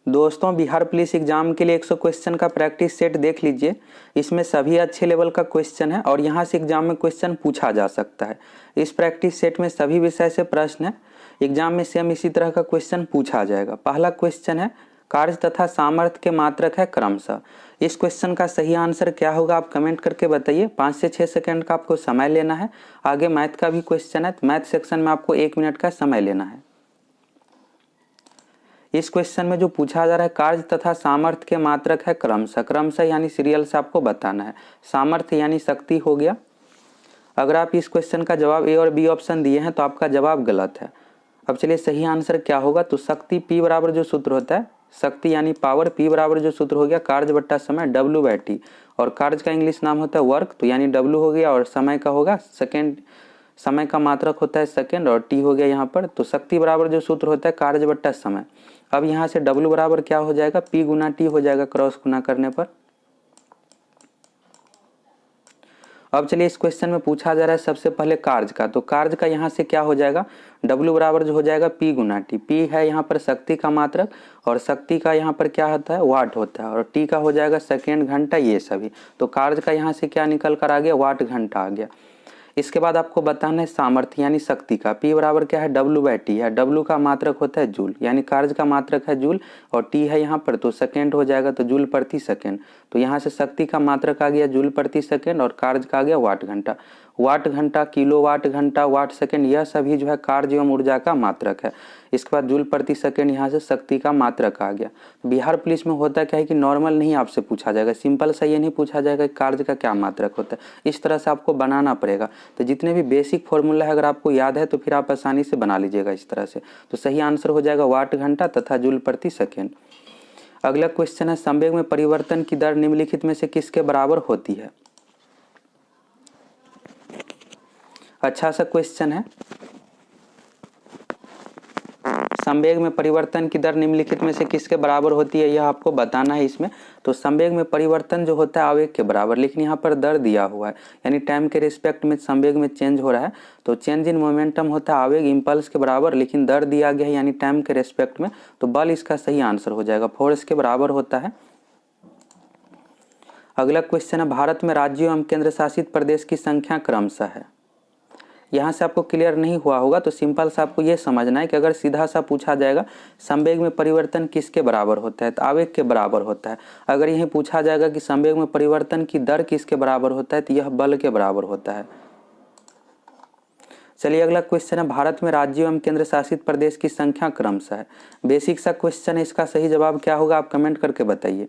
दोस्तों, Bihar police exam के लिए 100 क्वेश्चन का प्रैक्टिस सेट देख लीजिए। इसमें सभी अच्छे लेवल का क्वेश्चन है और यहाँ से एग्जाम में क्वेश्चन पूछा जा सकता है। इस प्रैक्टिस सेट में सभी विषय से प्रश्न है। एग्जाम में सेम इसी तरह का क्वेश्चन पूछा जाएगा। पहला क्वेश्चन है, कार्य तथा सामर्थ्य के मात्रक है क्रमशः। इस क्वेश्चन का सही आंसर क्या होगा आप कमेंट करके बताइए। 5 से 6 सेकंड का आपको समय लेना है। आगे मैथ का भी क्वेश्चन है, तो मैथ सेक्शन में आपको 1 मिनट का समय लेना है। इस क्वेश्चन में जो पूछा जा रहा है, कार्य तथा सामर्थ्य के मात्रक है क्रमशः। क्रमशः यानी सीरियल से आपको बताना है। सामर्थ्य यानी शक्ति हो गया। अगर आप इस क्वेश्चन का जवाब ए और बी ऑप्शन दिए हैं तो आपका जवाब गलत है। अब चलिए सही आंसर क्या होगा। तो शक्ति P बराबर जो सूत्र होता है, शक्ति यानी पावर, P बराबर जो सूत्र हो गया कार्य बट्टा समय W/T, और कार्य का इंग्लिश नाम होता है वर्क, तो यानी W हो गया, और समय का होगा सेकेंड, समय का मात्रक होता है सेकेंड, और T हो गया यहाँ पर। तो शक्ति बराबर जो सूत्र होता है कार्य बट्टा समय। अब यहाँ से W बराबर क्या हो जाएगा, P गुना T हो जाएगा क्रॉस गुना करने पर। अब चलिए इस क्वेश्चन में पूछा जा रहा है सबसे पहले कार्य का। तो कार्य का यहाँ से क्या हो जाएगा, W बराबर जो हो जाएगा P गुना T। P है यहाँ पर शक्ति का मात्रक, और शक्ति का यहाँ पर क्या होता है, वाट होता है, और T का हो जाएगा सेकेंड, घंटा, ये सभी। तो कार्य का यहाँ से क्या निकल कर आ गया, वाट घंटा आ गया। इसके बाद आपको बताना है सामर्थ्य यानी शक्ति का। P बराबर क्या है, W/T है। W का मात्रक होता है जूल, यानी कार्य का मात्रक है जूल, और T है यहाँ पर तो सेकेंड हो जाएगा, तो जूल प्रति सेकेंड। तो यहाँ से शक्ति का मात्रक आ गया जूल प्रति सेकेंड, और कार्य का आ गया वाट घंटा। वाट घंटा, किलो वाट घंटा, वाट सेकेंड, यह सभी जो है कार्य एवं ऊर्जा का मात्रक है। इसके बाद जूल प्रति सेकेंड, यहाँ से शक्ति का मात्रक आ गया। बिहार पुलिस में होता क्या है कि नॉर्मल नहीं आपसे पूछा जाएगा, सिंपल सा ये नहीं पूछा जाएगा कि कार्य का क्या मात्रक होता है। इस तरह से आपको बनाना पड़ेगा। तो जितने भी बेसिक फॉर्मूला है अगर आपको याद है तो फिर आप आसानी से बना लीजिएगा इस तरह से। तो सही आंसर हो जाएगा वाट घंटा तथा जूल प्रति सेकेंड। अगला क्वेश्चन है, संवेग में परिवर्तन की दर निम्नलिखित में से किसके बराबर होती है। अच्छा सा क्वेश्चन है। संवेग में परिवर्तन की दर निम्नलिखित में से किसके बराबर होती है, यह आपको बताना है इसमें। तो संवेग में परिवर्तन जो होता है आवेग के बराबर, लेकिन यहाँ पर दर दिया हुआ है, यानी टाइम के रिस्पेक्ट में संवेग में चेंज हो रहा है। तो चेंज इन मोमेंटम होता है आवेग इम्पल्स के बराबर, लेकिन दर दिया गया है यानी टाइम के रिस्पेक्ट में, तो बल इसका सही आंसर हो जाएगा, फोर्स के बराबर होता है। अगला क्वेश्चन है, भारत में राज्यों एवं केंद्र शासित प्रदेश की संख्या क्रमशः है। यहाँ से आपको क्लियर नहीं हुआ होगा तो सिंपल सा आपको ये समझना है कि अगर सीधा सा पूछा जाएगा संवेग में परिवर्तन किसके बराबर होता है, तो आवेग के बराबर होता है। अगर यही पूछा जाएगा कि संवेग में परिवर्तन की दर किसके बराबर होता है, तो यह बल के बराबर होता है। चलिए अगला क्वेश्चन है, भारत में राज्यों एवं केंद्र शासित प्रदेश की संख्या क्रमशः है। बेसिक सा क्वेश्चन है, इसका सही जवाब क्या होगा आप कमेंट करके बताइए।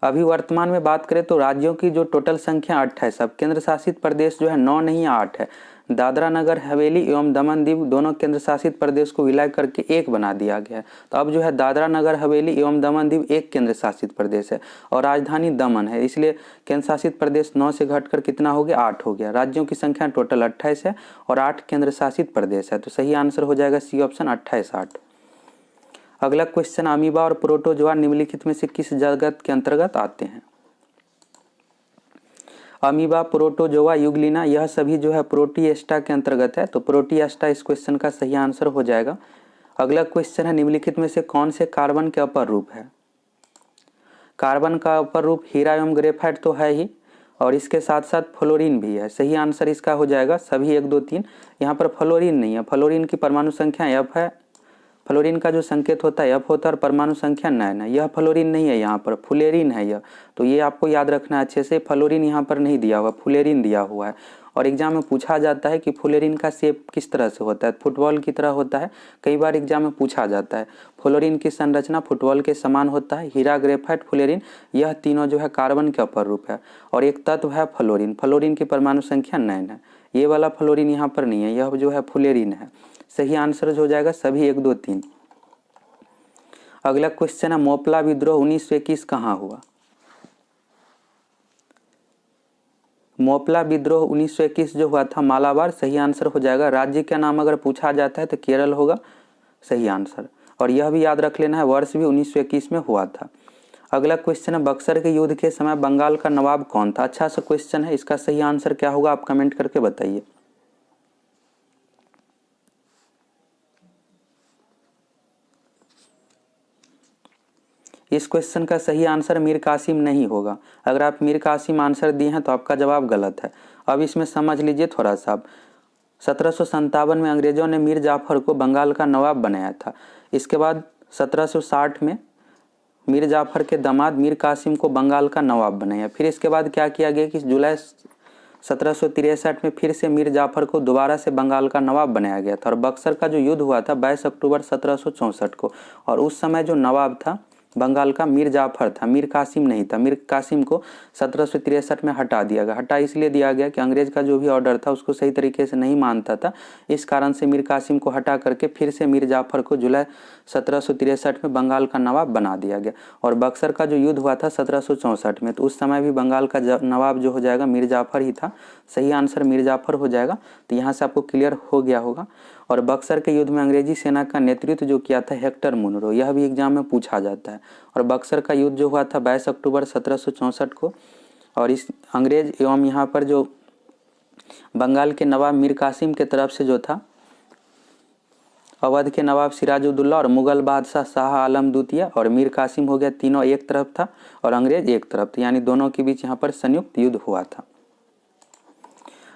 अभी वर्तमान में बात करें तो राज्यों की जो टोटल संख्या 8 है, सब केंद्र शासित प्रदेश जो है 9 नहीं 8 है। दादरा नगर हवेली एवं दमन दीव दोनों केंद्र शासित प्रदेश को विलय करके एक बना दिया गया है। तो अब जो है दादरा नगर हवेली एवं दमन दीव एक केंद्र शासित प्रदेश है, और राजधानी दमन है, इसलिए केंद्र शासित प्रदेश 9 से घटकर कितना हो गया, 8 हो गया। राज्यों की संख्या टोटल 28 है और 8 केंद्र शासित प्रदेश है। तो सही आंसर हो जाएगा सी ऑप्शन 28 8। अगला क्वेश्चन, अमीबा और प्रोटोजोआ निम्नलिखित में से किस जगत के अंतर्गत आते हैं। अमीबा, प्रोटोजोआ, यूग्लिना, यह सभी जो है प्रोटिएस्टा के अंतर्गत है। तो प्रोटिएस्टा इस क्वेश्चन का सही आंसर हो जाएगा। अगला क्वेश्चन है, निम्नलिखित में से कौन से कार्बन के अपर रूप है। कार्बन का अपर रूप हीरा एवं ग्रेफाइट तो है ही, और इसके साथ साथ फ्लोरीन भी है। सही आंसर इसका हो जाएगा सभी 1 2 3। यहाँ पर फ्लोरीन नहीं है, फ्लोरीन की परमाणु संख्या F है। फ्लोरीन का जो संकेत होता है F होता है और परमाणु संख्या 9 है। यह फ्लोरीन नहीं है, यहाँ पर फुलेरिन है यह। तो ये आपको याद रखना है अच्छे से, फ्लोरीन यहाँ पर नहीं दिया हुआ, फुलेरिन दिया हुआ है। और एग्जाम में पूछा जाता है कि फुलेरिन का शेप किस तरह से होता है, फुटबॉल की तरह होता है। कई बार एग्जाम में पूछा जाता है। फ्लोरीन की संरचना फुटबॉल के समान होता है। हीरा, ग्रेफाइट, फुलेरिन, यह तीनों जो है कार्बन के अपर रूप है, और एक तत्व है फ्लोरीन। फ्लोरीन की परमाणु संख्या 9 है। ये वाला फ्लोरीन यहाँ पर नहीं है, यह जो है फुलेरिन है। सही आंसर हो जाएगा सभी 1 2 3। अगला क्वेश्चन है, मोपला विद्रोह 1921 कहाँ हुआ। मोपला विद्रोह 1921 जो हुआ था मालाबार। सही आंसर हो जाएगा। राज्य का नाम अगर पूछा जाता है तो केरल होगा सही आंसर। और यह भी याद रख लेना है, वर्ष भी 1921 में हुआ था। अगला क्वेश्चन है, बक्सर के युद्ध के समय बंगाल का नवाब कौन था। अच्छा सा क्वेश्चन है, इसका सही आंसर क्या होगा आप कमेंट करके बताइए। इस क्वेश्चन का सही आंसर मीर कासिम नहीं होगा। अगर आप मीर कासिम आंसर दिए हैं तो आपका जवाब गलत है। अब इसमें समझ लीजिए थोड़ा सा। 1757 में अंग्रेजों ने मीर जाफर को बंगाल का नवाब बनाया था। इसके बाद 1760 में मीर जाफर के दामाद मीर कासिम को बंगाल का नवाब बनाया। फिर इसके बाद क्या किया गया कि जुलाई 1763 में फिर से मीर जाफर को दोबारा से बंगाल का नवाब बनाया गया था। और बक्सर का जो युद्ध हुआ था 22 अक्टूबर 1764 को, और उस समय जो नवाब था बंगाल का मीर जाफर था, मीर कासिम नहीं था। मीर कासिम को 1763 में हटा दिया गया। हटा इसलिए दिया गया कि अंग्रेज का जो भी ऑर्डर था उसको सही तरीके से नहीं मानता था। इस कारण से मीर कासिम को हटा करके फिर से मीर जाफर को जुलाई 1763 में बंगाल का नवाब बना दिया गया। और बक्सर का जो युद्ध हुआ था 1764 में, तो उस समय भी बंगाल का नवाब जो हो जाएगा मीर जाफर ही था। सही आंसर मीर जाफर हो जाएगा। तो यहाँ से आपको क्लियर हो गया होगा। और बक्सर के युद्ध में अंग्रेजी सेना का नेतृत्व जो किया था हेक्टर मुनरो, यह भी एग्जाम में पूछा जाता है। और बक्सर का युद्ध जो हुआ था 22 अक्टूबर 1764 को, और इस अंग्रेज एवं यहाँ पर जो बंगाल के नवाब मीर कासिम के तरफ से जो था अवध के नवाब सिराजुद्दौला और मुगल बादशाह शाह आलम द्वितीय और मीर कासिम हो गया, तीनों एक तरफ था और अंग्रेज एक तरफ था, यानी दोनों के बीच यहाँ पर संयुक्त युद्ध हुआ था।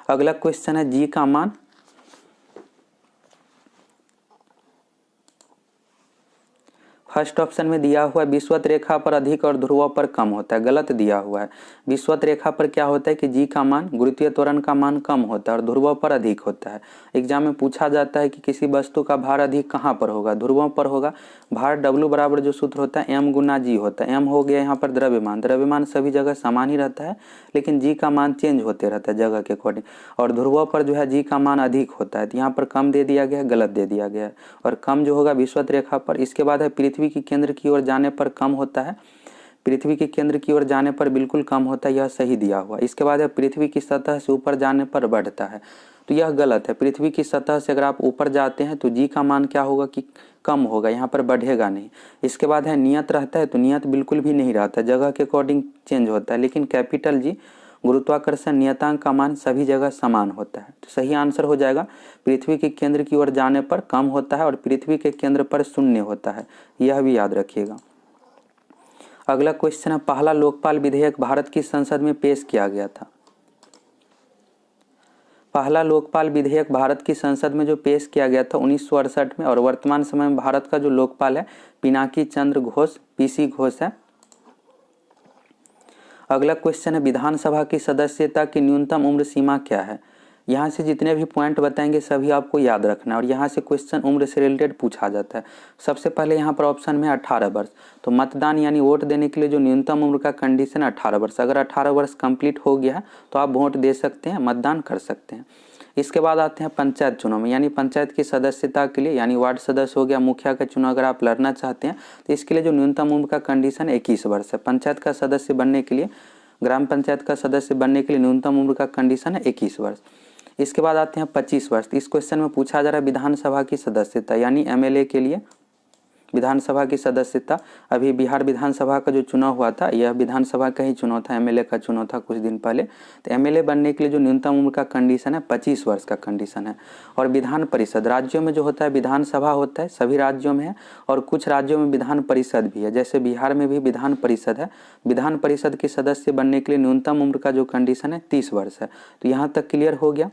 अगला क्वेश्चन है जी का मान। फर्स्ट ऑप्शन में दिया हुआ है विषुवत रेखा पर अधिक और ध्रुवों पर कम होता है, गलत दिया हुआ है। विषुवत रेखा पर क्या होता है कि जी का मान, गुरुत्वीय त्वरण का मान कम होता है और ध्रुवों पर अधिक होता है। एग्जाम में पूछा जाता है कि किसी वस्तु का भार अधिक कहाँ पर होगा, ध्रुवों पर होगा। भार W बराबर जो सूत्र होता है M गुना G होता है। M हो गया यहाँ पर द्रव्यमान, द्रव्यमान सभी जगह समान ही रहता है, लेकिन जी का मान चेंज होते रहता है जगह के अकॉर्डिंग। और ध्रुवों पर जो है जी का मान अधिक होता है, तो यहाँ पर कम दे दिया गया है, गलत दे दिया गया है। और कम जो होगा विषुवत रेखा पर। इसके बाद है पृथ्वी की केंद्र की ओर जाने पर कम होता है, पृथ्वी के केंद्र की ओर जाने पर बिल्कुल कम होता है, यह सही दिया हुआ। इसके बाद है पृथ्वी की सतह से ऊपर जाने पर बढ़ता है, तो यह गलत है। पृथ्वी की सतह से अगर आप ऊपर जाते हैं तो जी का मान क्या होगा कि कम होगा, यहाँ पर बढ़ेगा नहीं। इसके बाद है नियत रहता है, तो नियत बिल्कुल भी नहीं रहता, जगह के अकॉर्डिंग चेंज होता है। लेकिन कैपिटल जी गुरुत्वाकर्षण नियतांक का मान सभी जगह समान होता है। तो सही आंसर हो जाएगा पृथ्वी के केंद्र की ओर जाने पर कम होता है और पृथ्वी के केंद्र पर शून्य होता है, यह भी याद रखिएगा। अगला क्वेश्चन है पहला लोकपाल विधेयक भारत की संसद में पेश किया गया था। पहला लोकपाल विधेयक भारत की संसद में जो पेश किया गया था 1968 में, और वर्तमान समय में भारत का जो लोकपाल है पिनाकी चंद्र घोष, PC घोष है। अगला क्वेश्चन है विधानसभा की सदस्यता की न्यूनतम उम्र सीमा क्या है। यहाँ से जितने भी पॉइंट बताएंगे सभी आपको याद रखना है, और यहाँ से क्वेश्चन उम्र से रिलेटेड पूछा जाता है। सबसे पहले यहाँ पर ऑप्शन में 18 वर्ष, तो मतदान यानी वोट देने के लिए जो न्यूनतम उम्र का कंडीशन है 18 वर्ष। अगर 18 वर्ष कंप्लीट हो गया है तो आप वोट दे सकते हैं, मतदान कर सकते हैं। इसके बाद आते हैं पंचायत चुनाव में, यानी पंचायत की सदस्यता के लिए, यानी वार्ड सदस्य हो गया, मुखिया का चुनाव अगर आप लड़ना चाहते हैं तो इसके लिए जो न्यूनतम उम्र का कंडीशन 21 वर्ष है। पंचायत का सदस्य बनने के लिए, ग्राम पंचायत का सदस्य बनने के लिए न्यूनतम उम्र का कंडीशन है 21 वर्ष। इसके बाद आते हैं 25 वर्ष। इस क्वेश्चन में पूछा जा रहा है विधानसभा की सदस्यता, यानी MLA के लिए विधानसभा की सदस्यता। अभी बिहार विधानसभा का जो चुनाव हुआ था यह विधानसभा का ही चुनाव था, MLA का चुनाव था कुछ दिन पहले। तो MLA बनने के लिए जो न्यूनतम उम्र का कंडीशन है 25 वर्ष का कंडीशन है। और विधान परिषद, राज्यों में जो होता है विधानसभा होता है, सभी राज्यों में है, और कुछ राज्यों में विधान परिषद भी है, जैसे बिहार में भी विधान परिषद है। विधान परिषद के सदस्य बनने के लिए न्यूनतम उम्र का जो कंडीशन है 30 वर्ष है। तो यहाँ तक क्लियर हो गया।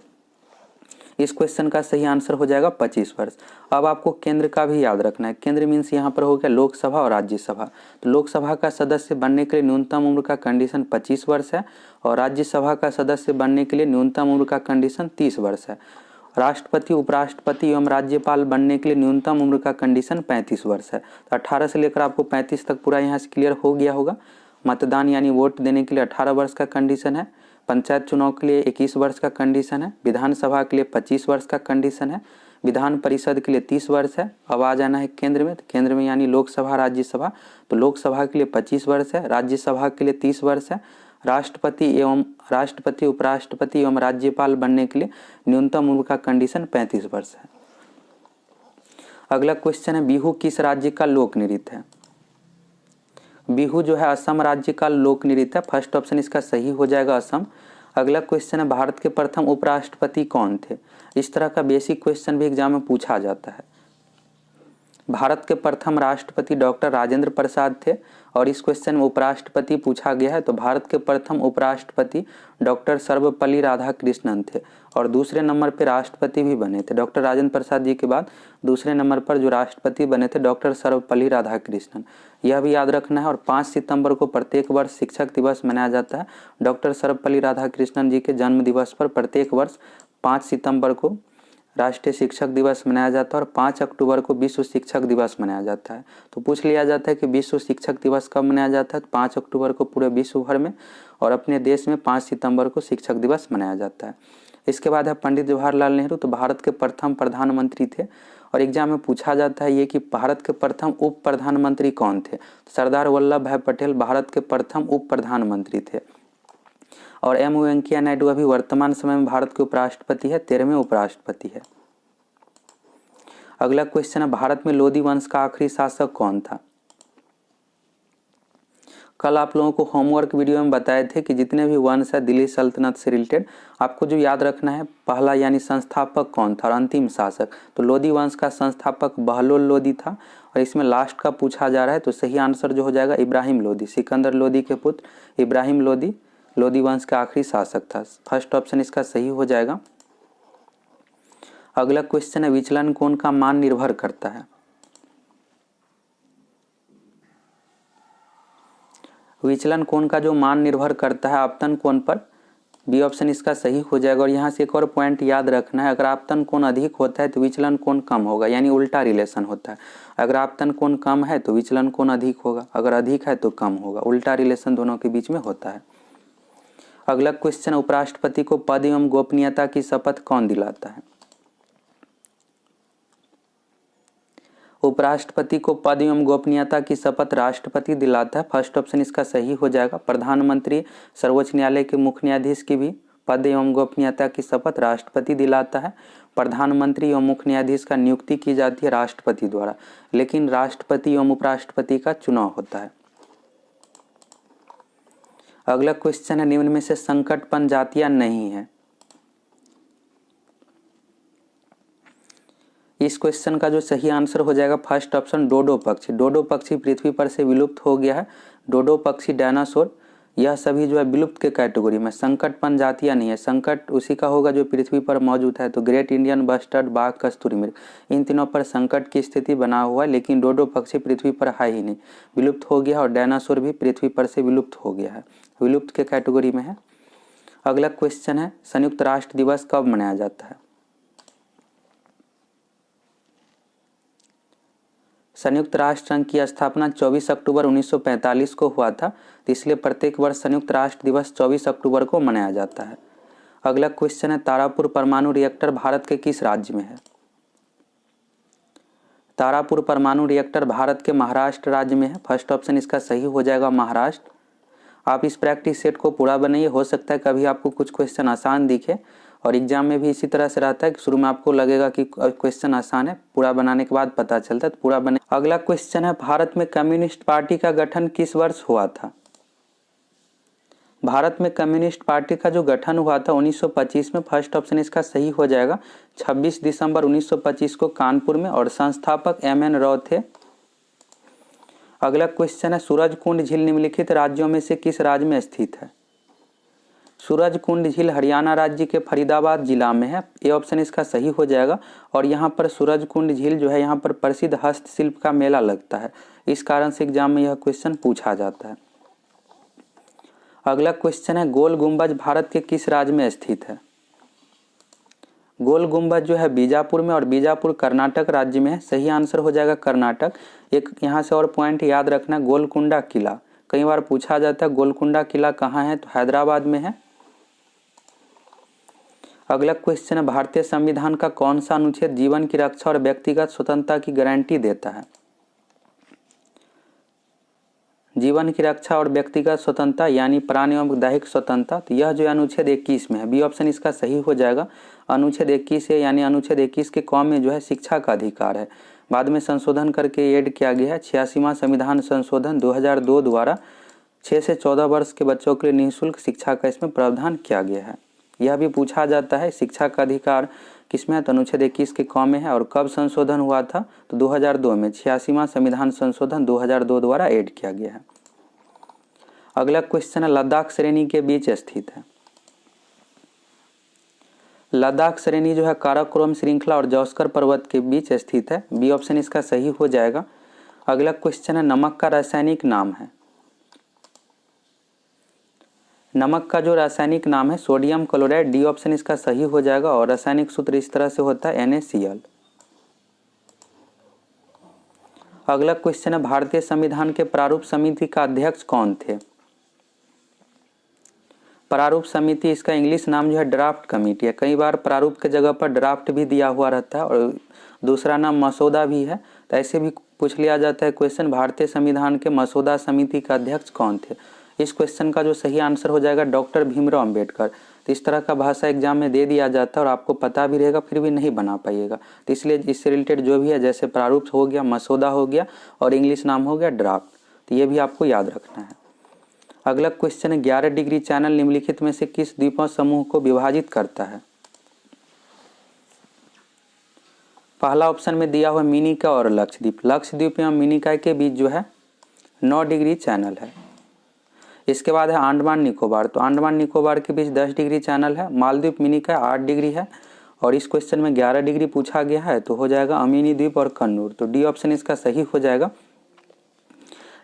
इस क्वेश्चन का सही आंसर हो जाएगा 25 वर्ष। अब आपको केंद्र का भी याद रखना है। केंद्र मीन्स यहाँ पर हो गया लोकसभा और राज्यसभा। तो लोकसभा का सदस्य बनने के लिए न्यूनतम उम्र का कंडीशन 25 वर्ष है, और राज्यसभा का सदस्य बनने के लिए न्यूनतम उम्र का कंडीशन 30 वर्ष है। राष्ट्रपति, उपराष्ट्रपति एवं राज्यपाल बनने के लिए न्यूनतम उम्र का कंडीशन 35 वर्ष है। तो 18 से लेकर आपको 35 तक पूरा यहाँ से क्लियर हो गया होगा। मतदान यानी वोट देने के लिए 18 वर्ष का कंडीशन है, पंचायत चुनाव के लिए 21 वर्ष का कंडीशन है, विधानसभा के लिए 25 वर्ष का कंडीशन है, विधान परिषद के लिए 30 वर्ष है। अब आ जाना है केंद्र में, तो केंद्र में यानी लोकसभा, राज्यसभा। तो लोकसभा के लिए 25 वर्ष है, राज्यसभा के लिए 30 वर्ष है। राष्ट्रपति, उपराष्ट्रपति एवं राज्यपाल बनने के लिए न्यूनतम उम्र का कंडीशन 35 वर्ष है। अगला क्वेश्चन है बिहू किस राज्य का लोक नृत्य है। बिहू जो है असम राज्य का लोक नृत्य है। फर्स्ट ऑप्शन इसका सही हो जाएगा असम। अगला क्वेश्चन है भारत के प्रथम उपराष्ट्रपति कौन थे। इस तरह का बेसिक क्वेश्चन भी एग्जाम में पूछा जाता है। भारत के प्रथम राष्ट्रपति डॉक्टर राजेंद्र प्रसाद थे और इस क्वेश्चन में उपराष्ट्रपति पूछा गया है तो भारत के प्रथम उपराष्ट्रपति डॉक्टर सर्वपल्ली राधाकृष्णन थे और दूसरे नंबर पर राष्ट्रपति भी बने थे। डॉक्टर राजेंद्र प्रसाद जी के बाद दूसरे नंबर पर जो राष्ट्रपति बने थे डॉक्टर सर्वपल्ली राधाकृष्णन, यह भी याद रखना है। और 5 सितंबर को प्रत्येक वर्ष शिक्षक दिवस मनाया जाता है। डॉक्टर सर्वपल्ली राधाकृष्णन जी के जन्म दिवस पर प्रत्येक वर्ष 5 सितंबर को राष्ट्रीय शिक्षक दिवस मनाया जाता है और 5 अक्टूबर को विश्व शिक्षक दिवस मनाया जाता है। तो पूछ लिया जाता है कि विश्व शिक्षक दिवस कब मनाया जाता है, तो 5 अक्टूबर को पूरे विश्व भर में और अपने देश में 5 सितंबर को शिक्षक दिवस मनाया जाता है। इसके बाद है पंडित जवाहरलाल नेहरू, तो भारत के प्रथम प्रधानमंत्री थे और एग्जाम में पूछा जाता है ये कि भारत के प्रथम उप प्रधानमंत्री कौन थे। सरदार वल्लभ भाई पटेल भारत के प्रथम उप प्रधानमंत्री थे और एम वेंकैया नायडू अभी वर्तमान समय में भारत के उपराष्ट्रपति है, 13वें उपराष्ट्रपति है। अगला क्वेश्चन है भारत में लोधी वंश का आखिरी शासक कौन था। कल आप लोगों को होमवर्क वीडियो में बताए थे कि जितने भी वंश है दिल्ली सल्तनत से रिलेटेड आपको जो याद रखना है, पहला यानी संस्थापक कौन था और अंतिम शासक। तो लोधी वंश का संस्थापक बहलोल लोधी था और इसमें लास्ट का पूछा जा रहा है तो सही आंसर जो हो जाएगा इब्राहिम लोधी। सिकंदर लोधी के पुत्र इब्राहिम लोधी लोधी वंश का आखिरी शासक था। फर्स्ट ऑप्शन इसका सही हो जाएगा। अगला क्वेश्चन है विचलन कोण का मान निर्भर करता है। विचलन कोण का जो मान निर्भर करता है आपतन कोण पर, बी ऑप्शन इसका सही हो जाएगा। और यहाँ से एक और पॉइंट याद रखना है, अगर आपतन कोण अधिक होता है तो विचलन कोण कम होगा, यानी उल्टा रिलेशन होता है। अगर आपतन कोण कम है तो विचलन कोण अधिक होगा, अगर अधिक है तो कम होगा, उल्टा रिलेशन दोनों के बीच में होता है। अगला क्वेश्चन उपराष्ट्रपति को पद एवं गोपनीयता की शपथ कौन दिलाता है। उपराष्ट्रपति को पद एवं गोपनीयता की शपथ राष्ट्रपति दिलाता है। फर्स्ट ऑप्शन इसका सही हो जाएगा। प्रधानमंत्री सर्वोच्च न्यायालय के मुख्य न्यायाधीश की भी पद एवं गोपनीयता की शपथ राष्ट्रपति दिलाता है। प्रधानमंत्री एवं मुख्य न्यायाधीश का नियुक्ति की जाती है राष्ट्रपति द्वारा, लेकिन राष्ट्रपति एवं उपराष्ट्रपति का चुनाव होता है। अगला क्वेश्चन है निम्न में से संकटपन जातियां नहीं है। इस क्वेश्चन का जो सही आंसर हो जाएगा फर्स्ट ऑप्शन डोडो पक्षी। डोडो पक्षी पृथ्वी पर से विलुप्त हो गया है। डोडो पक्षी, डायनासोर, यह सभी जो है विलुप्त के कैटेगरी में। संकटपन जातियां नहीं है, संकट उसी का होगा जो पृथ्वी पर मौजूद है। तो ग्रेट इंडियन बस्टर्ड, बाघ, कस्तूरी मृग, इन तीनों पर संकट की स्थिति बना हुआ है, लेकिन डोडो पक्षी पृथ्वी पर है ही नहीं, विलुप्त हो गया। और डायनासोर भी पृथ्वी पर से विलुप्त हो गया है, विलुप्त के कैटेगरी में है। अगला क्वेश्चन है संयुक्त राष्ट्र दिवस कब मनाया जाता है। संयुक्त राष्ट्र संघ की स्थापना 24 अक्टूबर 1945 को हुआ था, तो इसलिए प्रत्येक वर्ष संयुक्त राष्ट्र दिवस 24 अक्टूबर को मनाया जाता है। अगला क्वेश्चन है तारापुर परमाणु रिएक्टर भारत के किस राज्य में है। तारापुर परमाणु रिएक्टर भारत के महाराष्ट्र राज्य में है। फर्स्ट ऑप्शन इसका सही हो जाएगा महाराष्ट्र। आप इस प्रैक्टिस सेट को पूरा बनाइए, हो सकता है कभी आपको कुछ क्वेश्चन आसान दिखे और एग्जाम में भी इसी तरह से रहता है कि शुरू में आपको लगेगा कि क्वेश्चन आसान है, पूरा बनाने के बाद पता चलता है तो पूरा बने। अगला क्वेश्चन है भारत में कम्युनिस्ट पार्टी का गठन किस वर्ष हुआ था। भारत में कम्युनिस्ट पार्टी का जो गठन हुआ था 1925 में। फर्स्ट ऑप्शन इसका सही हो जाएगा। 26 दिसंबर 1925 को कानपुर में और संस्थापक MN राव थे। अगला क्वेश्चन है सूरजकुंड झील निम्नलिखित राज्यों में से किस राज्य में स्थित है। सूरजकुंड झील हरियाणा राज्य के फरीदाबाद जिला में है। ए ऑप्शन इसका सही हो जाएगा। और यहाँ पर सूरजकुंड झील जो है यहाँ पर प्रसिद्ध हस्तशिल्प का मेला लगता है, इस कारण से एग्जाम में यह क्वेश्चन पूछा जाता है। अगला क्वेश्चन है गोल गुंबज भारत के किस राज्य में स्थित है। गोल गुंबज जो है बीजापुर में और बीजापुर कर्नाटक राज्य में है। सही आंसर हो जाएगा कर्नाटक। एक यहाँ से और पॉइंट याद रखना, गोलकुंडा किला कई बार पूछा जाता है। गोलकुंडा किला कहाँ है, तो हैदराबाद में है। अगला क्वेश्चन है भारतीय संविधान का कौन सा अनुच्छेद जीवन की रक्षा और व्यक्तिगत स्वतंत्रता की गारंटी देता है। जीवन की रक्षा और व्यक्तिगत स्वतंत्रता यानी प्राण एवं दैहिक स्वतंत्रता, तो यह जो अनुच्छेद 21 में है। बी ऑप्शन इसका सही हो जाएगा। अनुच्छेद 21 है, यानी अनुच्छेद 21 के कॉम में जो है शिक्षा का अधिकार है। बाद में संशोधन करके ऐड किया गया है। 86वां संविधान संशोधन 2002 द्वारा 6 से 14 वर्ष के बच्चों के लिए निःशुल्क शिक्षा का इसमें प्रावधान किया गया है। यह भी पूछा जाता है। शिक्षा का अधिकार किसमें है? तो अनुच्छेद 21 के क में है। और कब संशोधन हुआ था? तो 2002 में 86वां संविधान संशोधन 2002 द्वारा ऐड किया गया है। अगला क्वेश्चन है लद्दाख श्रेणी के बीच स्थित है। लद्दाख श्रेणी जो है काराकोरम श्रृंखला और जौस्कर पर्वत के बीच स्थित है। बी ऑप्शन इसका सही हो जाएगा। अगला क्वेश्चन है नमक का रासायनिक नाम है। नमक का जो रासायनिक नाम है सोडियम क्लोराइड। डी ऑप्शन इसका सही हो जाएगा। और रासायनिक सूत्र इस तरह से होता है NaCl। अगला क्वेश्चन है भारतीय संविधान के प्रारूप समिति का अध्यक्ष कौन थे? प्रारूप समिति इसका इंग्लिश नाम जो है ड्राफ्ट कमेटी है। कई बार प्रारूप के जगह पर ड्राफ्ट भी दिया हुआ रहता है और दूसरा नाम मसौदा भी है। तो ऐसे भी पूछ लिया जाता है क्वेश्चन भारतीय संविधान के मसौदा समिति का अध्यक्ष कौन थे? इस क्वेश्चन का जो सही आंसर हो जाएगा डॉक्टर भीमराव अंबेडकर। तो इस तरह का भाषा एग्जाम में दे दिया जाता है और आपको पता भी रहेगा फिर भी नहीं बना पाइएगा। तो इसलिए इससे रिलेटेड जो भी है जैसे प्रारूप हो गया, मसौदा हो गया और इंग्लिश नाम हो गया ड्राफ्ट, तो ये भी आपको याद रखना है। अगला क्वेश्चन है 11 डिग्री चैनल निम्नलिखित में से किस द्वीपों समूह को विभाजित करता है? पहला ऑप्शन में दिया हुआ मिनिकॉय और लक्षद्वीप। लक्षद्वीप एवं मिनिकॉय के बीच जो है 9 डिग्री चैनल है। इसके बाद है अंडमान निकोबार। तो अंडमान निकोबार के बीच 10 डिग्री चैनल है। मालदीव मिनिकॉय 8 डिग्री है। और इस क्वेश्चन में 11 डिग्री पूछा गया है तो हो जाएगा अमीनी द्वीप और कन्नूर। तो डी ऑप्शन इसका सही हो जाएगा।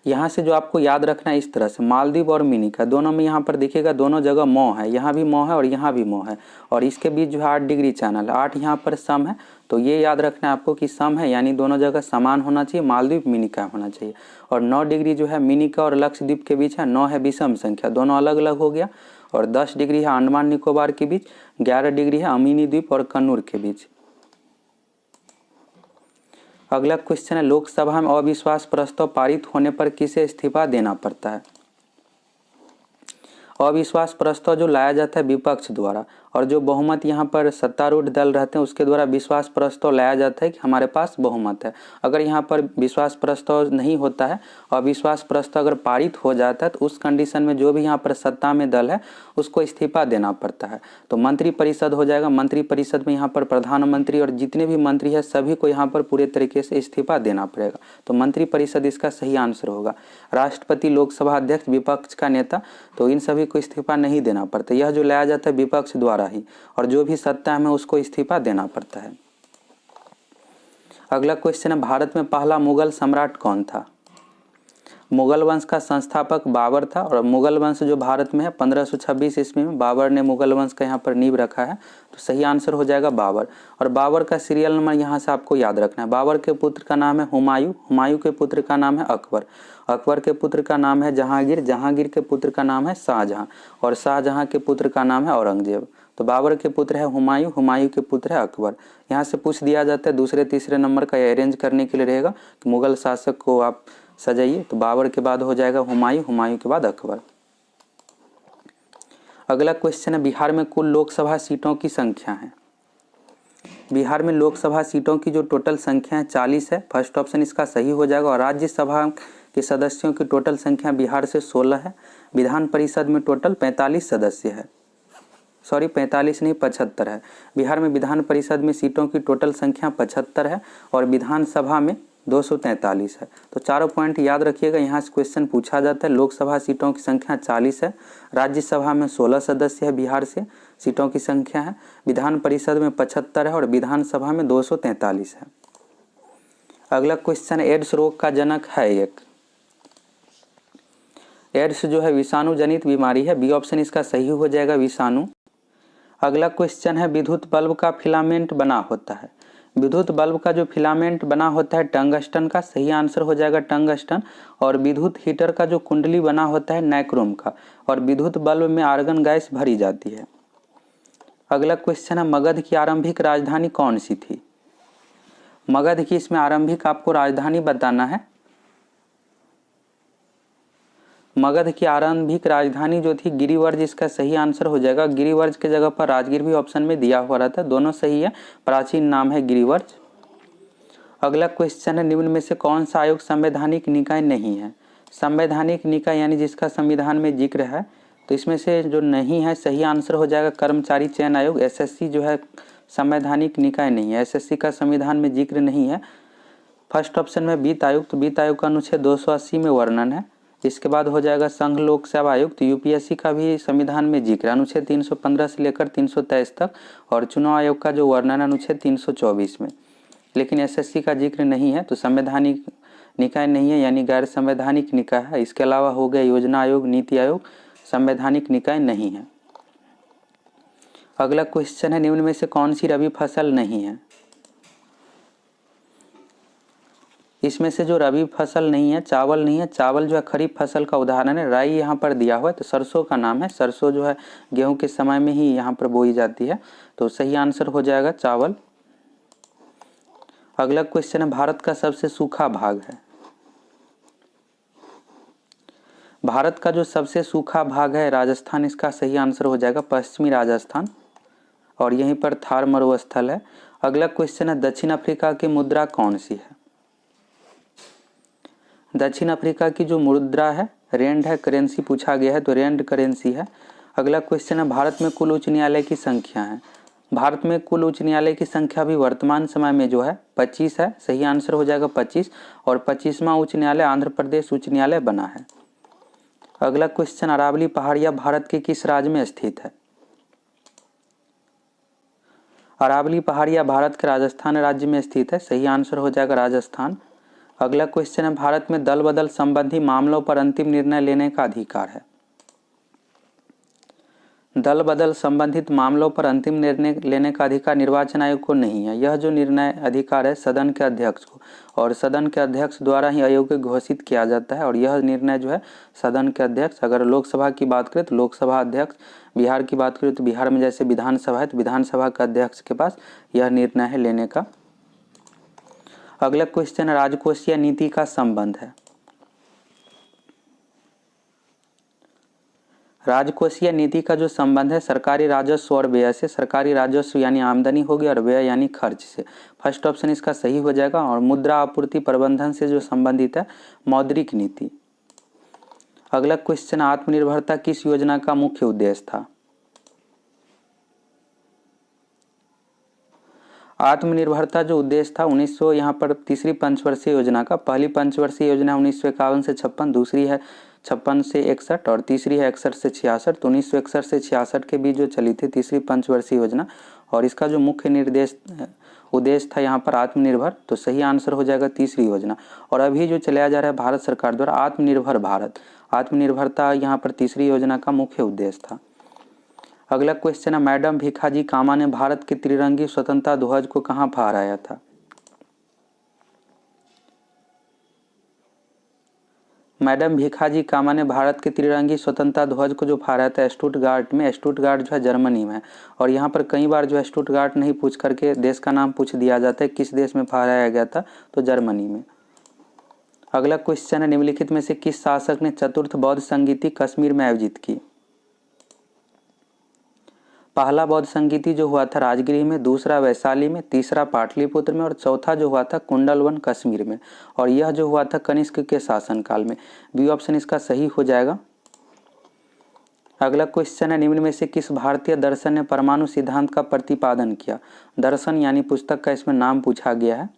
यहाँ से जो आपको याद रखना है इस तरह से मालदीव और मिनिकॉय दोनों में यहाँ पर देखिएगा दोनों जगह मौ है। यहाँ भी मौ है और यहाँ भी मौ है और इसके बीच जो है 8 डिग्री चैनल है। 8 यहाँ पर सम है। तो ये याद रखना है आपको कि सम है यानी दोनों जगह समान होना चाहिए। मालदीव मिनिकॉय होना चाहिए। और 9 डिग्री जो है मिनिकॉय और लक्षद्वीप के बीच है। 9 है विषम संख्या, दोनों अलग अलग हो गया। और 10 डिग्री है अंडमान निकोबार के बीच। 11 डिग्री है अमीनी द्वीप और कन्नूर के बीच। अगला क्वेश्चन है लोकसभा में अविश्वास प्रस्ताव पारित होने पर किसे इस्तीफा देना पड़ता है? अविश्वास प्रस्ताव जो लाया जाता है विपक्ष द्वारा और जो बहुमत यहाँ पर सत्तारूढ़ दल रहते हैं उसके द्वारा विश्वास प्रस्ताव लाया जाता है कि हमारे पास बहुमत है। अगर यहाँ पर विश्वास प्रस्ताव नहीं होता है और विश्वास प्रस्ताव अगर पारित हो जाता है तो उस कंडीशन में जो भी यहाँ पर सत्ता में दल है उसको इस्तीफा देना पड़ता है। तो मंत्रिपरिषद हो जाएगा। मंत्रिपरिषद में यहाँ पर प्रधानमंत्री और जितने भी मंत्री है सभी को यहाँ पर पूरे तरीके से इस्तीफा देना पड़ेगा। तो मंत्रिपरिषद इसका सही आंसर होगा। राष्ट्रपति, लोकसभा अध्यक्ष, विपक्ष का नेता, तो इन सभी को इस्तीफा नहीं देना पड़ता। यह जो लाया जाता है विपक्ष द्वारा ही और जो भी सत्ता में उसको इस्तीफा देना पड़ता है। अगला क्वेश्चन है भारत में पहला मुगल सम्राट कौन था? मुगल वंश का संस्थापक बाबर था। और मुगल वंश जो भारत में है 1526 ईस्वी में बाबर ने मुगल वंश का यहाँ पर नींव रखा है। तो सही आंसर हो जाएगा बाबर। और बाबर का सीरियल नंबर यहाँ से आपको याद रखना है। बाबर के पुत्र का नाम है हुमायूं। हुमायूं के पुत्र का नाम है अकबर। अकबर के पुत्र का नाम है जहांगीर। जहांगीर के पुत्र का नाम है शाहजहां। और शाहजहां के पुत्र का नाम है औरंगजेब। तो बाबर के पुत्र है हुमायूं, हुमायूं के पुत्र है अकबर। यहाँ से पूछ दिया जाता है दूसरे तीसरे नंबर का अरेंज करने के लिए रहेगा कि मुगल शासक को आप सजाइए। तो बाबर के बाद हो जाएगा हुमायूं, हुमायूं के बाद अकबर। अगला क्वेश्चन है बिहार में कुल लोकसभा सीटों की संख्या है। बिहार में लोकसभा सीटों की जो टोटल संख्या है 40 है। फर्स्ट ऑप्शन इसका सही हो जाएगा। और राज्यसभा के सदस्यों की टोटल संख्या बिहार से 16 है। विधान परिषद में टोटल 45 सदस्य है। 45 नहीं 75 है। बिहार में विधान परिषद में सीटों की टोटल संख्या 75 है और विधानसभा में 243 है। तो चारों पॉइंट याद रखिएगा। यहाँ से क्वेश्चन पूछा जाता है। लोकसभा सीटों की संख्या 40 है। राज्यसभा में 16 सदस्य है बिहार से सीटों की संख्या है। विधान परिषद में 75 है और विधानसभा में 243 है। अगला क्वेश्चन एड्स रोग का जनक है एक। एड्स जो है विषाणु जनित बीमारी है। बी ऑप्शन इसका सही हो जाएगा विषाणु। अगला क्वेश्चन है विद्युत बल्ब का फिलामेंट बना होता है। विद्युत बल्ब का जो फिलामेंट बना होता है टंगस्टन का। सही आंसर हो जाएगा टंगस्टन। और विद्युत हीटर का जो कुंडली बना होता है नाइक्रोम का। और विद्युत बल्ब में आर्गन गैस भरी जाती है। अगला क्वेश्चन है मगध की आरंभिक राजधानी कौन सी थी? मगध की इसमें आरंभिक आपको राजधानी बताना है। मगध की आरंभिक राजधानी जो थी गिरिवर्ज इसका सही आंसर हो जाएगा। गिरिवर्ज के जगह पर राजगीर भी ऑप्शन में दिया हुआ रहता है। दोनों सही है। प्राचीन नाम है गिरिवर्ज। अगला क्वेश्चन है निम्न में से कौन सा आयोग संवैधानिक निकाय नहीं है? संवैधानिक निकाय यानी जिसका संविधान में जिक्र है तो इसमें से जो नहीं है सही आंसर हो जाएगा कर्मचारी चयन आयोग। एसएससी जो है संवैधानिक निकाय नहीं है, एसएससी का संविधान में जिक्र नहीं है। फर्स्ट ऑप्शन में वित्त आयोग, तो वित्त आयोग का अनुच्छेद 280 में वर्णन है। इसके बाद हो जाएगा संघ लोक सेवा आयोग, तो यूपीएससी का भी संविधान में जिक्र है अनुच्छेद 315 से लेकर 323 तक, और चुनाव आयोग का जो वर्णन है अनुच्छेद 324 में। लेकिन एसएससी का जिक्र नहीं है, तो संवैधानिक निकाय नहीं है, यानी गैर संवैधानिक निकाय है। इसके अलावा हो गया योजना आयोग, नीति आयोग, संवैधानिक निकाय नहीं है। अगला क्वेश्चन है निम्न में से कौन सी रबी फसल नहीं है। इसमें से जो रबी फसल नहीं है, चावल नहीं है। चावल जो है खरीफ फसल का उदाहरण है। राई यहाँ पर दिया हुआ है, तो सरसों का नाम है। सरसों जो है गेहूं के समय में ही यहाँ पर बोई जाती है, तो सही आंसर हो जाएगा चावल। अगला क्वेश्चन है भारत का सबसे सूखा भाग है। भारत का जो सबसे सूखा भाग है राजस्थान, इसका सही आंसर हो जाएगा पश्चिमी राजस्थान, और यहीं पर थार मरुस्थल है। अगला क्वेश्चन है दक्षिण अफ्रीका की मुद्रा कौन सी है। दक्षिण अफ्रीका की जो मुद्रा है रेंड है, करेंसी पूछा गया है, तो रेंड करेंसी है। अगला क्वेश्चन है भारत में कुल उच्च न्यायालय की संख्या है। भारत में कुल उच्च न्यायालय की संख्या भी वर्तमान समय में जो है 25 है, सही आंसर हो जाएगा 25, और 25वां उच्च न्यायालय आंध्र प्रदेश उच्च न्यायालय बना है। अगला क्वेश्चन अरावली पहाड़ियां भारत के किस राज्य में स्थित है। अरावली पहाड़ियां भारत के राजस्थान राज्य में स्थित है, सही आंसर हो जाएगा राजस्थान। अगला क्वेश्चन है भारत में दल बदल संबंधी मामलों पर अंतिम निर्णय लेने का अधिकार है। दल बदल संबंधित मामलों पर अंतिम निर्णय लेने का अधिकार निर्वाचन आयोग को नहीं है। यह जो निर्णय अधिकार है सदन के अध्यक्ष को, और सदन के अध्यक्ष द्वारा ही अयोग्य घोषित किया जाता है, और यह निर्णय जो है सदन के अध्यक्ष, अगर लोकसभा की बात करें तो लोकसभा अध्यक्ष, बिहार की बात करें तो बिहार में जैसे विधानसभा है तो विधानसभा के अध्यक्ष के पास यह निर्णय है लेने का। अगला क्वेश्चन राजकोषीय नीति का संबंध है। राजकोषीय नीति का जो संबंध है सरकारी राजस्व और व्यय से। सरकारी राजस्व यानी आमदनी होगी, और व्यय यानी खर्च से। फर्स्ट ऑप्शन इसका सही हो जाएगा। और मुद्रा आपूर्ति प्रबंधन से जो संबंधित है मौद्रिक नीति। अगला क्वेश्चन आत्मनिर्भरता किस योजना का मुख्य उद्देश्य था। आत्मनिर्भरता जो उद्देश्य था 1900 यहाँ पर तीसरी पंचवर्षीय योजना का, पहली पंचवर्षीय योजना 1951 से 56, दूसरी है 56 से 61, और तीसरी है 61 से 66। तो 1961 से 66 के बीच जो चली थी तीसरी पंचवर्षीय योजना, और इसका जो मुख्य निर्देश उद्देश्य था यहाँ पर आत्मनिर्भर, तो सही आंसर हो जाएगा तीसरी योजना। और अभी जो चलाया जा रहा है भारत सरकार द्वारा आत्मनिर्भर भारत, आत्मनिर्भरता यहाँ पर तीसरी योजना का मुख्य उद्देश्य था। अगला क्वेश्चन है मैडम भीखाजी कामा ने भारत के त्रिरंगी स्वतंत्रता ध्वज को कहाँ फहराया था। मैडम भीखाजी कामा ने भारत के त्रिरंगी स्वतंत्रता ध्वज को जो फहराया था स्टुटगार्ट में। स्टुटगार्ट जो है जर्मनी में है, और यहाँ पर कई बार जो है स्टुटगार्ट नहीं पूछ करके देश का नाम पूछ दिया जाता है, किस देश में फहराया गया था, तो जर्मनी में। अगला क्वेश्चन है निम्नलिखित में से किस शासक ने चतुर्थ बौद्ध संगीति कश्मीर में आयोजित की। पहला बौद्ध संगीति जो हुआ था राजगीर में, दूसरा वैशाली में, तीसरा पाटलिपुत्र में, और चौथा जो हुआ था कुंडलवन कश्मीर में, और यह जो हुआ था कनिष्क के शासनकाल में। बी ऑप्शन इसका सही हो जाएगा। अगला क्वेश्चन है निम्न में से किस भारतीय दर्शन ने परमाणु सिद्धांत का प्रतिपादन किया। दर्शन यानी पुस्तक का इसमें नाम पूछा गया है।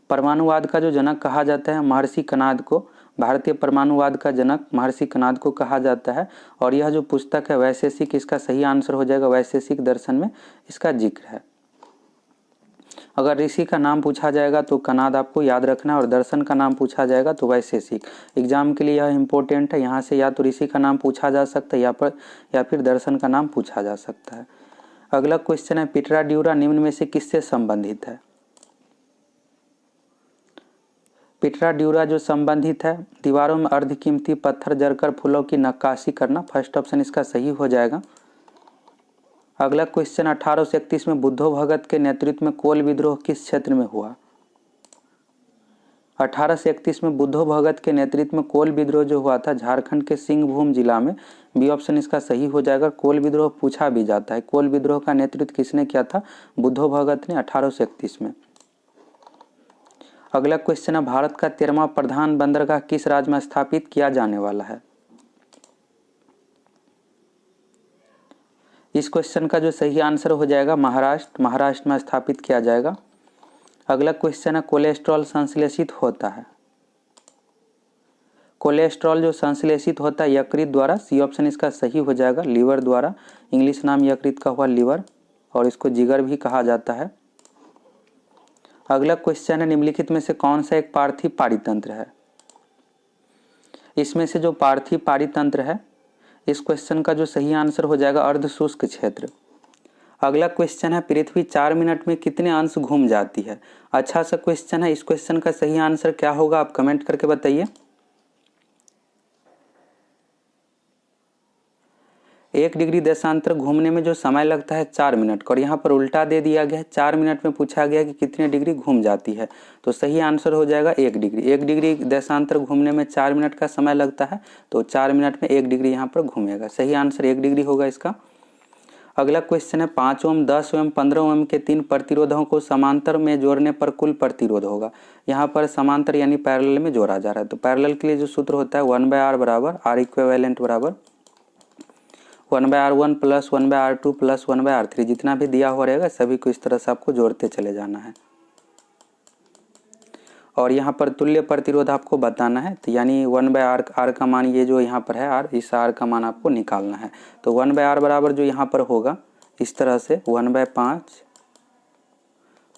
परमाणुवाद का जो जनक कहा जाता है महर्षि कणाद को, भारतीय परमाणुवाद का जनक महर्षि कणाद को कहा जाता है। और यह जो पुस्तक है वैशेषिक, इसका सही आंसर हो जाएगा वैशेषिक दर्शन में इसका जिक्र है। अगर ऋषि का नाम पूछा जाएगा तो कणाद आपको याद रखना है, और दर्शन का नाम पूछा जाएगा तो वैशेषिक। एग्जाम के लिए यह इंपॉर्टेंट है, यहाँ से या तो ऋषि का नाम पूछा जा सकता है या फिर दर्शन का नाम पूछा जा सकता है। अगला क्वेश्चन है पिटरा ड्यूरा निम्न में से किससे संबंधित है। पिटरा ड्यूरा जो संबंधित है दीवारों में अर्धकीमती पत्थर जड़कर फूलों की नक्काशी करना। फर्स्ट ऑप्शन इसका सही हो जाएगा। अगला क्वेश्चन 1831 में बुद्धो भगत के नेतृत्व में कोल विद्रोह किस क्षेत्र में हुआ। 1831 में बुद्धो भगत के नेतृत्व में कोल विद्रोह जो हुआ था झारखंड के सिंहभूम जिला में। बी ऑप्शन इसका सही हो जाएगा। कोल विद्रोह पूछा भी जाता है। कोल विद्रोह का नेतृत्व किसने किया था, बुद्धो भगत ने 1831 में। अगला क्वेश्चन है भारत का 13वां प्रधान बंदरगाह किस राज्य में स्थापित किया जाने वाला है। इस क्वेश्चन का जो सही आंसर हो जाएगा महाराष्ट्र, महाराष्ट्र में स्थापित किया जाएगा। अगला क्वेश्चन है कोलेस्ट्रॉल संश्लेषित होता है, कोलेस्ट्रॉल जो संश्लेषित होता है यकृत द्वारा, सी ऑप्शन इसका सही हो जाएगा। लीवर द्वारा, इंग्लिश नाम यकृत का हुआ लीवर, और इसको जिगर भी कहा जाता है। अगला क्वेश्चन है निम्नलिखित में से कौन सा एक पार्थिव पारितंत्र है। इसमें से जो पार्थिव पारितंत्र है, इस क्वेश्चन का जो सही आंसर हो जाएगा अर्ध शुष्क क्षेत्र। अगला क्वेश्चन है पृथ्वी 4 मिनट में कितने अंश घूम जाती है। अच्छा सा क्वेश्चन है, इस क्वेश्चन का सही आंसर क्या होगा आप कमेंट करके बताइए। 1 डिग्री देशांतर घूमने में जो समय लगता है 4 मिनट का, और यहाँ पर उल्टा दे दिया गया है 4 मिनट में पूछा गया कि कितने डिग्री घूम जाती है, तो सही आंसर हो जाएगा 1 डिग्री। 1 डिग्री देशांतर घूमने में 4 मिनट का समय लगता है, तो 4 मिनट में 1 डिग्री यहाँ पर घूमेगा। सही आंसर 1 डिग्री होगा इसका। अगला क्वेश्चन है 5 ओम, 10 ओम, 15 ओम के 3 प्रतिरोधों को समांतर में जोड़ने पर कुल प्रतिरोध होगा। यहाँ पर समांतर यानी पैरेलल में जोड़ा जा रहा है, तो पैरेलल के लिए जो सूत्र होता है 1/r बराबर R इक्विवेलेंट बराबर 1/r1 plus 1/r2 plus 1/r3, जितना भी दिया हुआ रहेगा सभी को इस तरह से आपको जोड़ते चले जाना है। और यहाँ पर तुल्य प्रतिरोध आपको बताना है, तो यानी 1/r का मान ये जो यहाँ पर है r, इस r का मान आपको निकालना है। तो 1/r बराबर जो यहाँ पर होगा इस तरह से 1/5,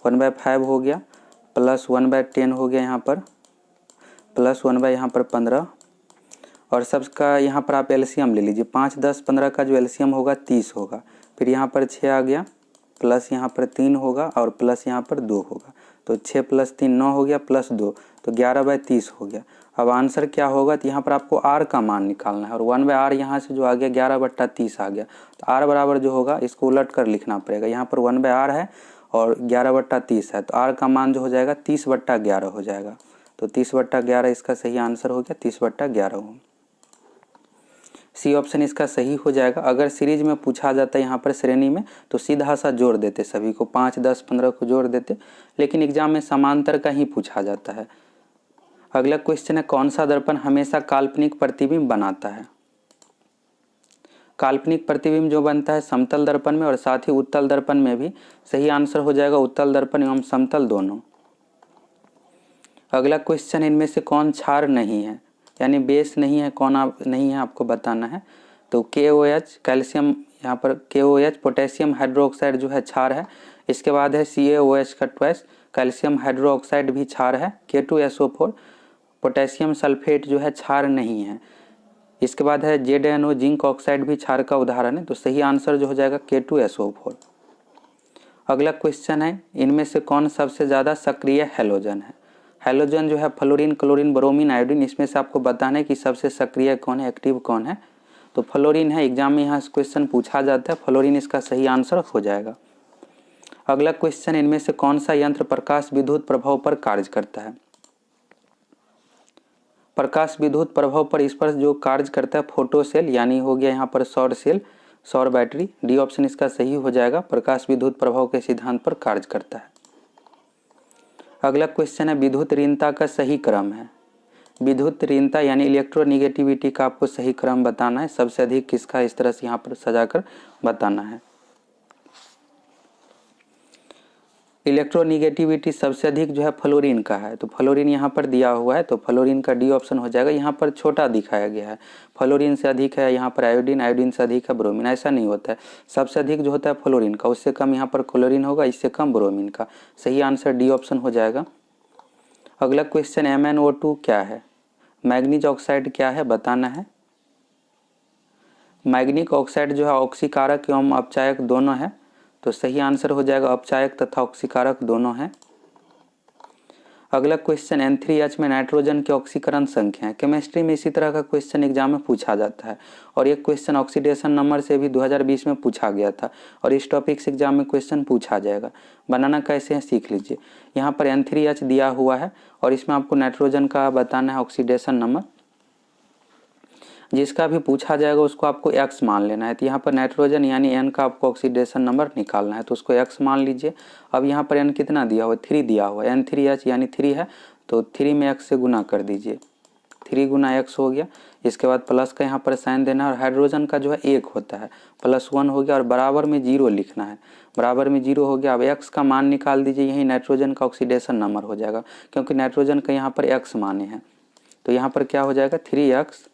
1/5 हो गया, प्लस 1/10 हो गया यहाँ पर, प्लस 1/ यहाँ पर 15, और सबका यहाँ पर आप एलसीएम ले लीजिए। 5, 10, 15 का जो एलसीएम होगा 30 होगा। फिर यहाँ पर 6 आ गया, प्लस यहाँ पर 3 होगा, और प्लस यहाँ पर 2 होगा, तो 6 प्लस 3 9 हो गया, प्लस 2 तो 11/30 हो गया। अब आंसर क्या होगा, तो यहाँ पर आपको r का मान निकालना है, और 1/r यहाँ से जो आ गया 11/30 आ गया, तो r बराबर जो होगा इसको उलट कर लिखना पड़ेगा। यहाँ पर 1/r है और 11/30 है, तो r का मान जो हो जाएगा 30/11 हो जाएगा। तो 30/11 इसका सही आंसर हो गया, 30/11 हो। सी ऑप्शन इसका सही हो जाएगा। अगर सीरीज में पूछा जाता है यहाँ पर श्रेणी में, तो सीधा सा जोड़ देते, सभी को 5, 10, 15 को जोड़ देते, लेकिन एग्जाम में समांतर का ही पूछा जाता है। अगला क्वेश्चन है कौन सा दर्पण हमेशा काल्पनिक प्रतिबिंब बनाता है। काल्पनिक प्रतिबिंब जो बनता है समतल दर्पण में और साथ ही उत्तल दर्पण में भी। सही आंसर हो जाएगा उत्तल दर्पण एवं समतल दोनों। अगला क्वेश्चन इनमें से कौन क्षार नहीं है, यानी बेस नहीं है, कौन नहीं है आपको बताना है। तो KOH कैल्शियम, यहाँ पर KOH पोटेशियम हाइड्रोक्साइड जो है क्षार है। इसके बाद है CaOH का ट्वाइस कैल्शियम हाइड्रोक्साइड भी क्षार है। K2SO4 पोटेशियम सल्फेट जो है क्षार नहीं है। इसके बाद है ZNO जिंक ऑक्साइड भी क्षार का उदाहरण है, तो सही आंसर जो हो जाएगा K2SO4। अगला क्वेश्चन है इनमें से कौन सबसे ज़्यादा सक्रिय हैलोजन है। हैलोजन जो है फ्लोरीन, क्लोरीन, ब्रोमीन, आयोडीन, इसमें से आपको बताना है कि सबसे सक्रिय कौन है, एक्टिव कौन है। तो फ्लोरीन है, एग्जाम में यहाँ क्वेश्चन पूछा जाता है, फ्लोरीन इसका सही आंसर हो जाएगा। अगला क्वेश्चन इनमें से कौन सा यंत्र प्रकाश विद्युत प्रभाव पर कार्य करता है। प्रकाश विद्युत प्रभाव पर इस पर जो कार्य करता है फोटो सेल, यानी हो गया यहाँ पर सौर सेल, सौर बैटरी। डी ऑप्शन इसका सही हो जाएगा, प्रकाश विद्युत प्रभाव के सिद्धांत पर कार्य करता है। अगला क्वेश्चन है विद्युत ऋणता का सही क्रम है। विद्युत ऋणता यानी इलेक्ट्रोनिगेटिविटी का आपको सही क्रम बताना है, सबसे अधिक किसका, इस तरह से यहाँ पर सजाकर बताना है। इलेक्ट्रोनिगेटिविटी सबसे अधिक जो है फ्लोरीन का है, तो फ्लोरीन यहाँ पर दिया हुआ है, तो फ्लोरीन का डी ऑप्शन हो जाएगा। यहाँ पर छोटा दिखाया गया है, फ्लोरीन से अधिक है यहाँ पर आयोडीन, आयोडीन से अधिक है ब्रोमीन, ऐसा नहीं होता है। सबसे अधिक जो होता है फ्लोरीन का, उससे कम यहाँ पर क्लोरीन होगा, इससे कम ब्रोमीन का। सही आंसर डी ऑप्शन हो जाएगा। अगला क्वेश्चन MnO2 क्या है, मैग्नीज ऑक्साइड क्या है बताना है। मैग्निक ऑक्साइड जो है ऑक्सीकारक एवं अपचायक दोनों है, तो सही आंसर हो जाएगा अपचायक तथा ऑक्सीकारक दोनों है। अगला क्वेश्चन N3H में नाइट्रोजन की ऑक्सीकरण संख्या है। केमिस्ट्री में इसी तरह का क्वेश्चन एग्जाम में पूछा जाता है, और एक क्वेश्चन ऑक्सीडेशन नंबर से भी 2020 में पूछा गया था, और इस टॉपिक से एग्जाम में क्वेश्चन पूछा जाएगा। बनाना कैसे है सीख लीजिए। यहाँ पर N3H दिया हुआ है और इसमें आपको नाइट्रोजन का बताना है ऑक्सीडेशन नंबर। जिसका भी पूछा जाएगा उसको आपको x मान लेना है। तो यहाँ पर नाइट्रोजन यानी N का आपको ऑक्सीडेशन नंबर निकालना है, तो उसको x मान लीजिए। अब यहाँ पर N कितना दिया हुआ है, 3 दिया हुआ है, N3H यानी 3 है, तो 3 में x से गुना कर दीजिए। 3 गुना x हो गया। इसके बाद प्लस का यहाँ पर साइन देना है और हाइड्रोजन का जो है 1 होता है, +1 हो गया और बराबर में 0 लिखना है। बराबर में 0 हो गया। अब x का मान निकाल दीजिए, यही नाइट्रोजन का ऑक्सीडेशन नंबर हो जाएगा क्योंकि नाइट्रोजन का यहाँ पर x माने हैं। तो यहाँ पर क्या हो जाएगा 3x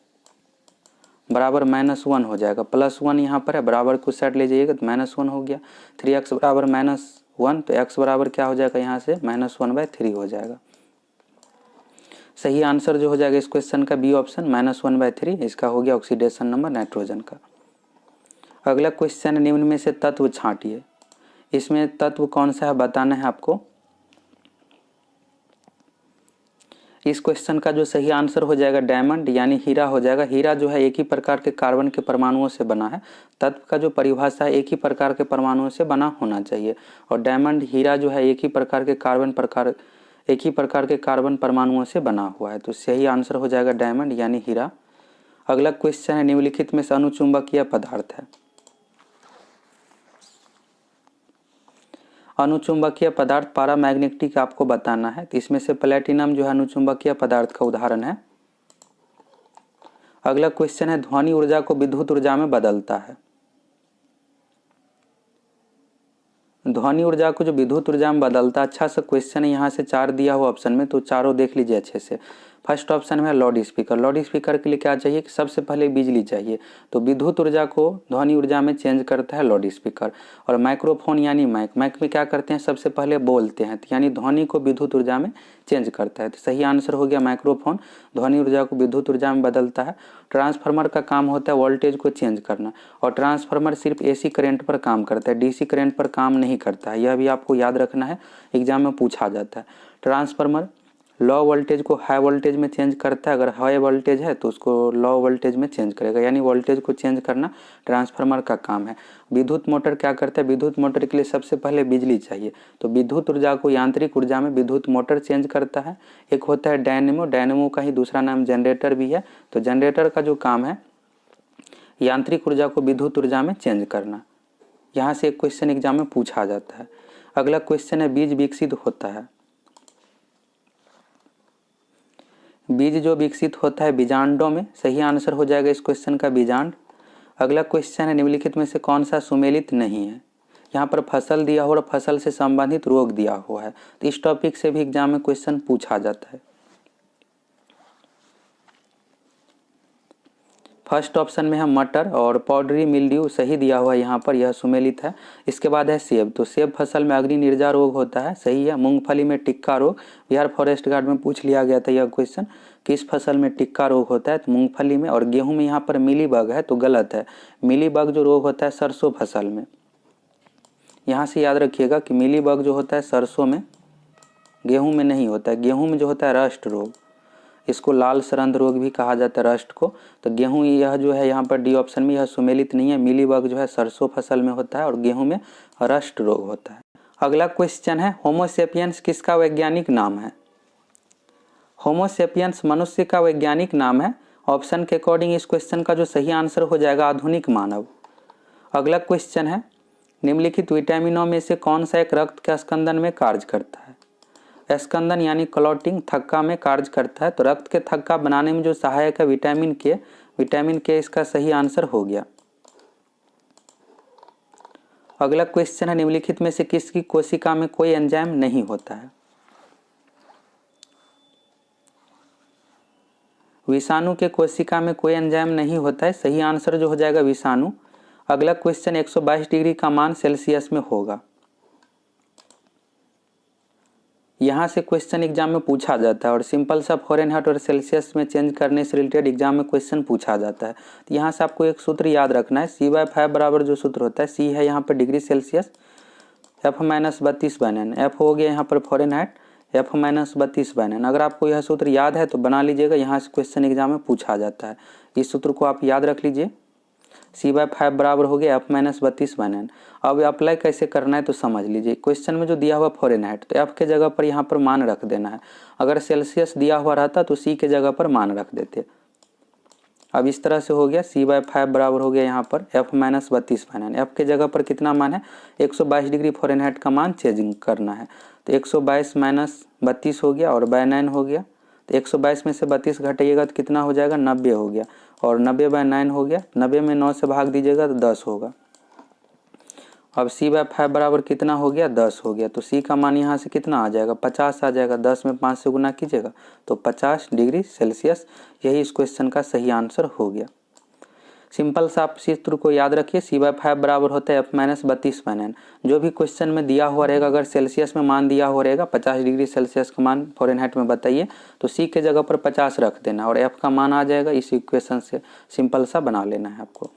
बराबर -1 हो जाएगा। +1 यहाँ पर है, बराबर को साइड ले जाइएगा तो -1 हो गया। 3x बराबर -1 तो x बराबर क्या हो जाएगा यहाँ से -1/3 हो जाएगा। सही आंसर जो हो जाएगा इस क्वेश्चन का बी ऑप्शन -1/3, इसका हो गया ऑक्सीडेशन नंबर नाइट्रोजन का। अगला क्वेश्चन निम्न में से तत्व छांटिए। इसमें तत्व कौन सा है बताना है आपको। इस क्वेश्चन का जो सही आंसर हो जाएगा डायमंड यानी हीरा हो जाएगा। हीरा जो है एक ही प्रकार के कार्बन के परमाणुओं से बना है। तत्व का जो परिभाषा है एक ही प्रकार के परमाणुओं से बना होना चाहिए और डायमंड हीरा जो है एक ही प्रकार के कार्बन परमाणुओं से बना हुआ है। तो सही आंसर हो जाएगा डायमंड यानी हीरा। अगला क्वेश्चन है निम्नलिखित में से अनुचुंबकीय पदार्थ है। अनुचुंबकीय पदार्थ पैरामैग्नेटिक आपको बताना है। तो इसमें से प्लेटिनम जो है अनुचुंबकीय पदार्थ का उदाहरण है। अगला क्वेश्चन है ध्वनि ऊर्जा को विद्युत ऊर्जा में बदलता है। ध्वनि ऊर्जा को जो विद्युत ऊर्जा में बदलता है, अच्छा सा क्वेश्चन है। यहाँ से 4 दिया हुआ ऑप्शन में, तो चारों देख लीजिए अच्छे से। फर्स्ट ऑप्शन में लाउड स्पीकर। लाउड स्पीकर के लिए क्या चाहिए कि सबसे पहले बिजली चाहिए, तो विद्युत ऊर्जा को ध्वनि ऊर्जा में चेंज करता है लाउड स्पीकर। और माइक्रोफोन यानी माइक में क्या करते हैं सबसे पहले बोलते हैं, तो यानी ध्वनि को विद्युत ऊर्जा में चेंज करता है। तो सही आंसर हो गया माइक्रोफोन, ध्वनि ऊर्जा को विद्युत ऊर्जा में बदलता है। ट्रांसफार्मर का काम होता है वोल्टेज को चेंज करना, और ट्रांसफार्मर सिर्फ एसी करंट पर काम करता है, डीसी करंट पर काम नहीं करता है। यह भी आपको याद रखना है, एग्जाम में पूछा जाता है। ट्रांसफार्मर लो वोल्टेज को हाई वोल्टेज में चेंज करता है, अगर हाई वोल्टेज है तो उसको लो वोल्टेज में चेंज करेगा, यानी वोल्टेज को चेंज करना ट्रांसफार्मर का काम है। विद्युत मोटर क्या करता है, विद्युत मोटर के लिए सबसे पहले बिजली चाहिए, तो विद्युत ऊर्जा को यांत्रिक ऊर्जा में विद्युत मोटर चेंज करता है। एक होता है डायनेमो, डायनेमो का ही दूसरा नाम जनरेटर भी है। तो जनरेटर का जो काम है यांत्रिक ऊर्जा को विद्युत ऊर्जा में चेंज करना। यहाँ से एक क्वेश्चन एग्जाम में पूछा जाता है। अगला क्वेश्चन है बीज विकसित होता है। बीज जो विकसित होता है बीजांडों में, सही आंसर हो जाएगा इस क्वेश्चन का बीजांड। अगला क्वेश्चन है निम्नलिखित में से कौन सा सुमेलित नहीं है। यहाँ पर फसल दिया हुआ और फसल से संबंधित रोग दिया हुआ है, तो इस टॉपिक से भी एग्जाम में क्वेश्चन पूछा जाता है। फर्स्ट ऑप्शन में है मटर और पाउडरी मिल्ड्यू, सही दिया हुआ है यहाँ पर, यह सुमेलित है। इसके बाद है सेब, तो सेब फसल में अग्नि निर्जा रोग होता है, सही है। मूंगफली में टिक्का रोग, बिहार फॉरेस्ट गार्ड में पूछ लिया गया था यह क्वेश्चन, किस फसल में टिक्का रोग होता है, तो मूंगफली में। और गेहूं में यहाँ पर मिली बग है, तो गलत है। मिली बग जो रोग होता है सरसों फसल में। यहाँ से याद रखिएगा कि मिली बग जो होता है सरसों में, गेहूँ में नहीं होता है। गेहूँ में जो होता है रस्ट रोग, इसको लाल सरंध रोग भी कहा जाता है रस्ट को। तो गेहूं यह जो है यहाँ पर डी ऑप्शन में यह सुमेलित नहीं है। मिलीबग जो है सरसों फसल में होता है और गेहूं में रस्ट रोग होता है। अगला क्वेश्चन है होमोसेपियंस किसका वैज्ञानिक नाम है। होमोसेपियंस मनुष्य का वैज्ञानिक नाम है। ऑप्शन के अकॉर्डिंग इस क्वेश्चन का जो सही आंसर हो जाएगा आधुनिक मानव। अगला क्वेश्चन है निम्नलिखित विटामिनों में से कौन सा एक रक्त के स्कंदन में कार्य करता है। स्कंदन यानी क्लॉटिंग थक्का में कार्य करता है, तो रक्त के थक्का बनाने में जो सहायक है विटामिन के इसका सही आंसर हो गया। अगला क्वेश्चन है निम्नलिखित में से किसकी कोशिका में कोई एंजाइम नहीं होता है। विषाणु के कोशिका में कोई एंजाइम नहीं होता है, सही आंसर जो हो जाएगा विषाणु। अगला क्वेश्चन 122 डिग्री का मान सेल्सियस में होगा। यहाँ से क्वेश्चन एग्जाम में पूछा जाता है और सिंपल सा फ़ारेनहाइट और सेल्सियस में चेंज करने से रिलेटेड एग्जाम में क्वेश्चन पूछा जाता है। तो यहाँ से आपको एक सूत्र याद रखना है, C/5 बराबर जो सूत्र होता है, C है यहाँ पर डिग्री सेल्सियस, F-32/9, F हो गया यहाँ पर फ़ारेनहाइट, F-32/9। अगर आपको यह सूत्र याद है तो बना लीजिएगा, यहाँ से क्वेश्चन एग्जाम में पूछा जाता है। इस सूत्र को आप याद रख लीजिए। C/5 बराबर हो गया F-32/9। अब अप्लाई कैसे करना है तो समझ लीजिए। क्वेश्चन में जो दिया हुआ फ़ारेनहाइट, तो F के जगह पर यहाँ पर मान रख देना है। अगर सेल्सियस दिया हुआ रहता तो C के जगह पर मान रख देते। अब इस तरह से हो गया C/5 बराबर हो गया यहाँ पर F-32/9। F के जगह पर कितना मान है 122 डिग्री फ़ारेनहाइट का मान चेंज करना है, तो 122 - 32 हो गया और 9 हो गया, तो 122 में से 32 घटाइएगा तो कितना हो जाएगा, 90 हो गया, और 90/9 हो गया, 90 में 9 से भाग दीजिएगा तो 10 होगा। अब c/5 बराबर कितना हो गया, 10 हो गया। तो c का मान यहाँ से कितना आ जाएगा, 50 आ जाएगा। 10 में 5 से गुना कीजिएगा तो 50 डिग्री सेल्सियस। यही इस क्वेश्चन का सही आंसर हो गया। सिंपल सा आप सूत्र को याद रखिए, c/5 बराबर होता है F-32/9। जो भी क्वेश्चन में दिया हुआ रहेगा, अगर सेल्सियस में मान दिया हुआ रहेगा 50 डिग्री सेल्सियस का मान फ़ारेनहाइट में बताइए, तो c के जगह पर 50 रख देना और f का मान आ जाएगा। इस इक्वेशन से सिंपल सा बना लेना है आपको।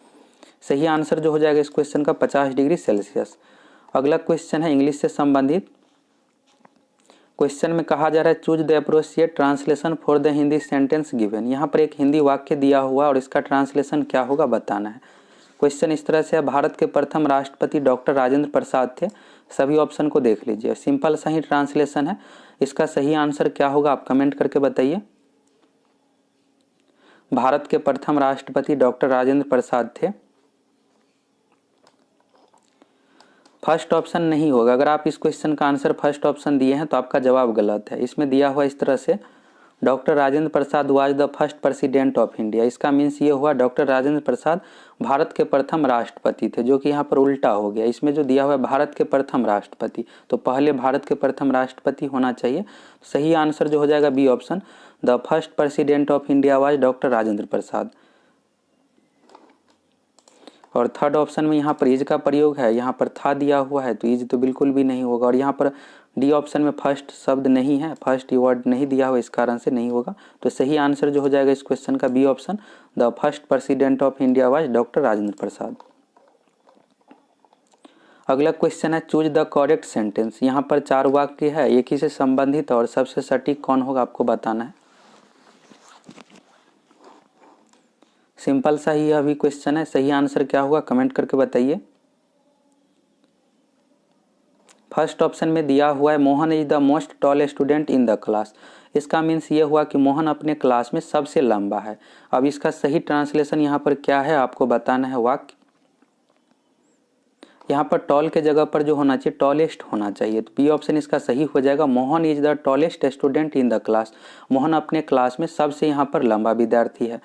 सही आंसर जो हो जाएगा इस क्वेश्चन का 50 डिग्री सेल्सियस। अगला क्वेश्चन है इंग्लिश से संबंधित। क्वेश्चन में कहा जा रहा है choose the appropriate translation for the Hindi sentence given. यहाँ पर एक हिंदी वाक्य दिया हुआ और इसका ट्रांसलेशन क्या होगा बताना है। क्वेश्चन इस तरह से है, भारत के प्रथम राष्ट्रपति डॉक्टर राजेंद्र प्रसाद थे। सभी ऑप्शन को देख लीजिए, सिंपल सा ही ट्रांसलेशन है। इसका सही आंसर क्या होगा आप कमेंट करके बताइए। भारत के प्रथम राष्ट्रपति डॉक्टर राजेंद्र प्रसाद थे। फर्स्ट ऑप्शन नहीं होगा। अगर आप इस क्वेश्चन का आंसर फर्स्ट ऑप्शन दिए हैं तो आपका जवाब गलत है। इसमें दिया हुआ इस तरह से, doctor Rajendra Prasad was the first president of India. इसका मीन्स ये हुआ डॉक्टर राजेंद्र प्रसाद भारत के प्रथम राष्ट्रपति थे, जो कि यहाँ पर उल्टा हो गया। इसमें जो दिया हुआ है भारत के प्रथम राष्ट्रपति, तो पहले भारत के प्रथम राष्ट्रपति होना चाहिए। सही आंसर जो हो जाएगा B option, the first president of India was doctor Rajendra Prasad. और थर्ड ऑप्शन में यहाँ पर इज का प्रयोग है, यहाँ पर था दिया हुआ है तो इज तो बिल्कुल भी नहीं होगा। और यहाँ पर डी ऑप्शन में फर्स्ट शब्द नहीं है, फर्स्ट वर्ड नहीं दिया हुआ, इस कारण से नहीं होगा। तो सही आंसर जो हो जाएगा इस क्वेश्चन का B option, the first president of India was doctor Rajendra Prasad. अगला क्वेश्चन है चूज द करेक्ट सेंटेंस। यहाँ पर 4 वाक्य है, एक ही से संबंधित और सबसे सटीक कौन होगा आपको बताना है। सिंपल सा ही अभी क्वेश्चन है। सही आंसर क्या होगा कमेंट करके बताइए। फर्स्ट ऑप्शन में दिया हुआ है Mohan is the most tall student in the class. इसका मीन्स ये हुआ कि मोहन अपने क्लास में सबसे लंबा है। अब इसका सही ट्रांसलेशन यहाँ पर क्या है आपको बताना है वाक्य। यहाँ पर टॉल के जगह पर जो होना चाहिए टॉलेस्ट होना चाहिए, तो बी ऑप्शन इसका सही हो जाएगा। Mohan is the tallest student in the class. Mohan अपने क्लास में सबसे यहाँ पर लंबा विद्यार्थी है।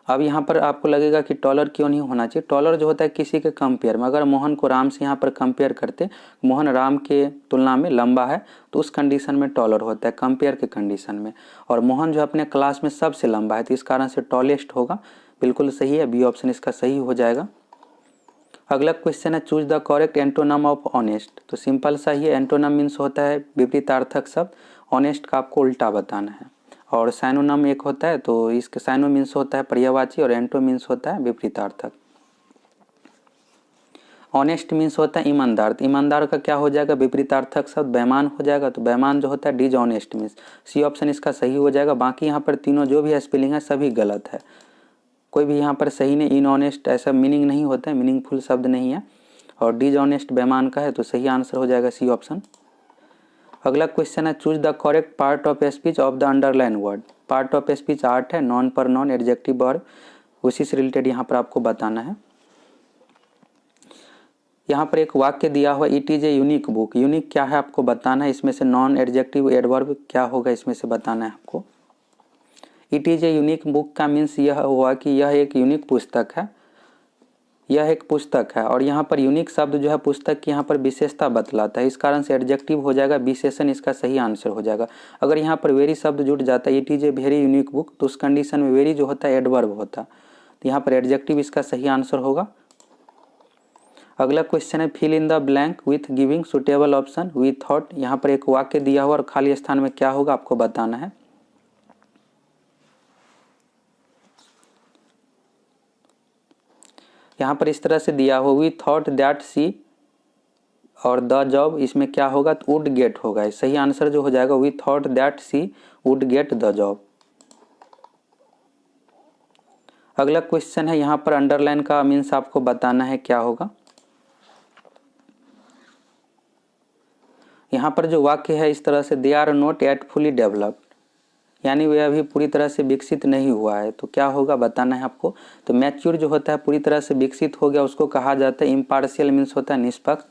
अब यहाँ पर आपको लगेगा कि टॉलर क्यों नहीं होना चाहिए। टॉलर जो होता है किसी के कंपेयर में, अगर मोहन को राम से यहाँ पर कंपेयर करते, मोहन राम के तुलना में लंबा है तो उस कंडीशन में टॉलर होता है, कंपेयर के कंडीशन में। और मोहन जो अपने क्लास में सबसे लंबा है तो इस कारण से टॉलेस्ट होगा। बिल्कुल सही है, बी ऑप्शन इसका सही हो जाएगा। अगला क्वेश्चन है choose the correct antonym of honest. तो सिंपल सा ही, एंटोनम मीन्स होता है विपरीतार्थक शब्द, ऑनेस्ट का आपको उल्टा बताना है। और साइनोनम एक होता है, तो इसके साइनो मीन्स होता है पर्यायवाची और एंटो मीन्स होता है विपरीतार्थक। ऑनेस्ट मीन्स होता है ईमानदार, तो ईमानदार का क्या हो जाएगा विपरीतार्थक शब्द बेईमान हो जाएगा। तो बेईमान जो होता है डिसऑनेस्ट मीन्स, सी ऑप्शन इसका सही हो जाएगा। बाकी यहाँ पर तीनों जो भी स्पेलिंग है सभी गलत है, कोई भी यहाँ पर सही नहीं। इनऑनेस्ट ऐसा मीनिंग नहीं होता है, मीनिंगफुल शब्द नहीं है। और डिसऑनेस्ट बेईमान का है, तो सही आंसर हो जाएगा सी ऑप्शन। अगला क्वेश्चन है choose the correct part of speech of the underline word. Part of speech art है, नॉन पर नॉन एडजेक्टिव वर्ब, उसी से रिलेटेड यहाँ पर आपको बताना है। यहाँ पर एक वाक्य दिया हुआ it is a unique book. Unique क्या है आपको बताना है, इसमें से नॉन एडजेक्टिव एडवर्ब क्या होगा इसमें से बताना है आपको। It is a unique book का मीन्स यह हुआ कि यह एक यूनिक पुस्तक है, यह एक पुस्तक है। और यहाँ पर यूनिक शब्द जो है पुस्तक की यहाँ पर विशेषता बतलाता है, इस कारण से एडजेक्टिव हो जाएगा, विशेषण इसका सही आंसर हो जाएगा। अगर यहाँ पर वेरी शब्द जुड़ जाता है, it is a very unique book, तो उस कंडीशन में वेरी जो होता है एडवर्ब होता, तो यहाँ पर एडजेक्टिव इसका सही आंसर होगा। अगला क्वेश्चन है fill in the blank with giving suitable option we thought. यहाँ पर एक वाक्य दिया हुआ और खाली स्थान में क्या होगा आपको बताना है। यहाँ पर इस तरह से दिया हो वी थॉट दैट सी और द जॉब, इसमें क्या होगा तो वुड गेट होगा। सही आंसर जो हो जाएगा we thought that she would get the job. अगला क्वेश्चन है यहाँ पर अंडरलाइन का मीन्स आपको बताना है क्या होगा। यहाँ पर जो वाक्य है इस तरह से they are not yet fully developed, यानी वह अभी पूरी तरह से विकसित नहीं हुआ है, तो क्या होगा बताना है आपको। तो मैच्योर जो होता है पूरी तरह से विकसित हो गया उसको कहा जाता है इम्पार्शियल मीन्स होता है निष्पक्ष,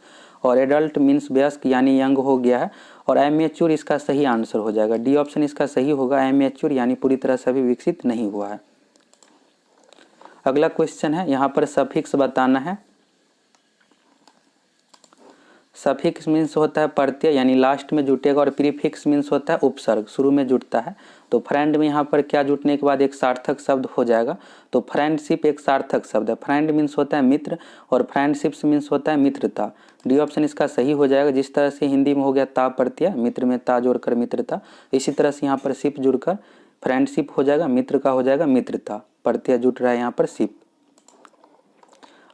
और एडल्ट मीन्स वयस्क यानी यंग हो गया है, और एमेच्योर इसका सही आंसर हो जाएगा। डी ऑप्शन इसका सही होगा, एमेच्योर यानी पूरी तरह से अभी विकसित नहीं हुआ है। अगला क्वेश्चन है, यहाँ पर सफिक्स बताना है। सफिक्स मीन्स होता है प्रत्यय यानी लास्ट में जुटेगा, और प्रीफिक्स मीन्स होता है उपसर्ग, शुरू में जुटता है। तो फ्रेंड में यहाँ पर क्या जुटने के बाद एक सार्थक शब्द हो जाएगा, तो फ्रेंडशिप एक सार्थक शब्द है। फ्रेंड मीन्स होता है मित्र, और फ्रेंडशिप्स मीन्स होता है मित्रता। डी ऑप्शन इसका सही हो जाएगा। जिस तरह से हिंदी में हो गया ता प्रत्यय, मित्र में ता जोड़कर मित्रता, इसी तरह से यहाँ पर शिप जुड़कर फ्रेंडशिप हो जाएगा, मित्र का हो जाएगा मित्रता, प्रत्यय जुट रहा है यहाँ पर शिप।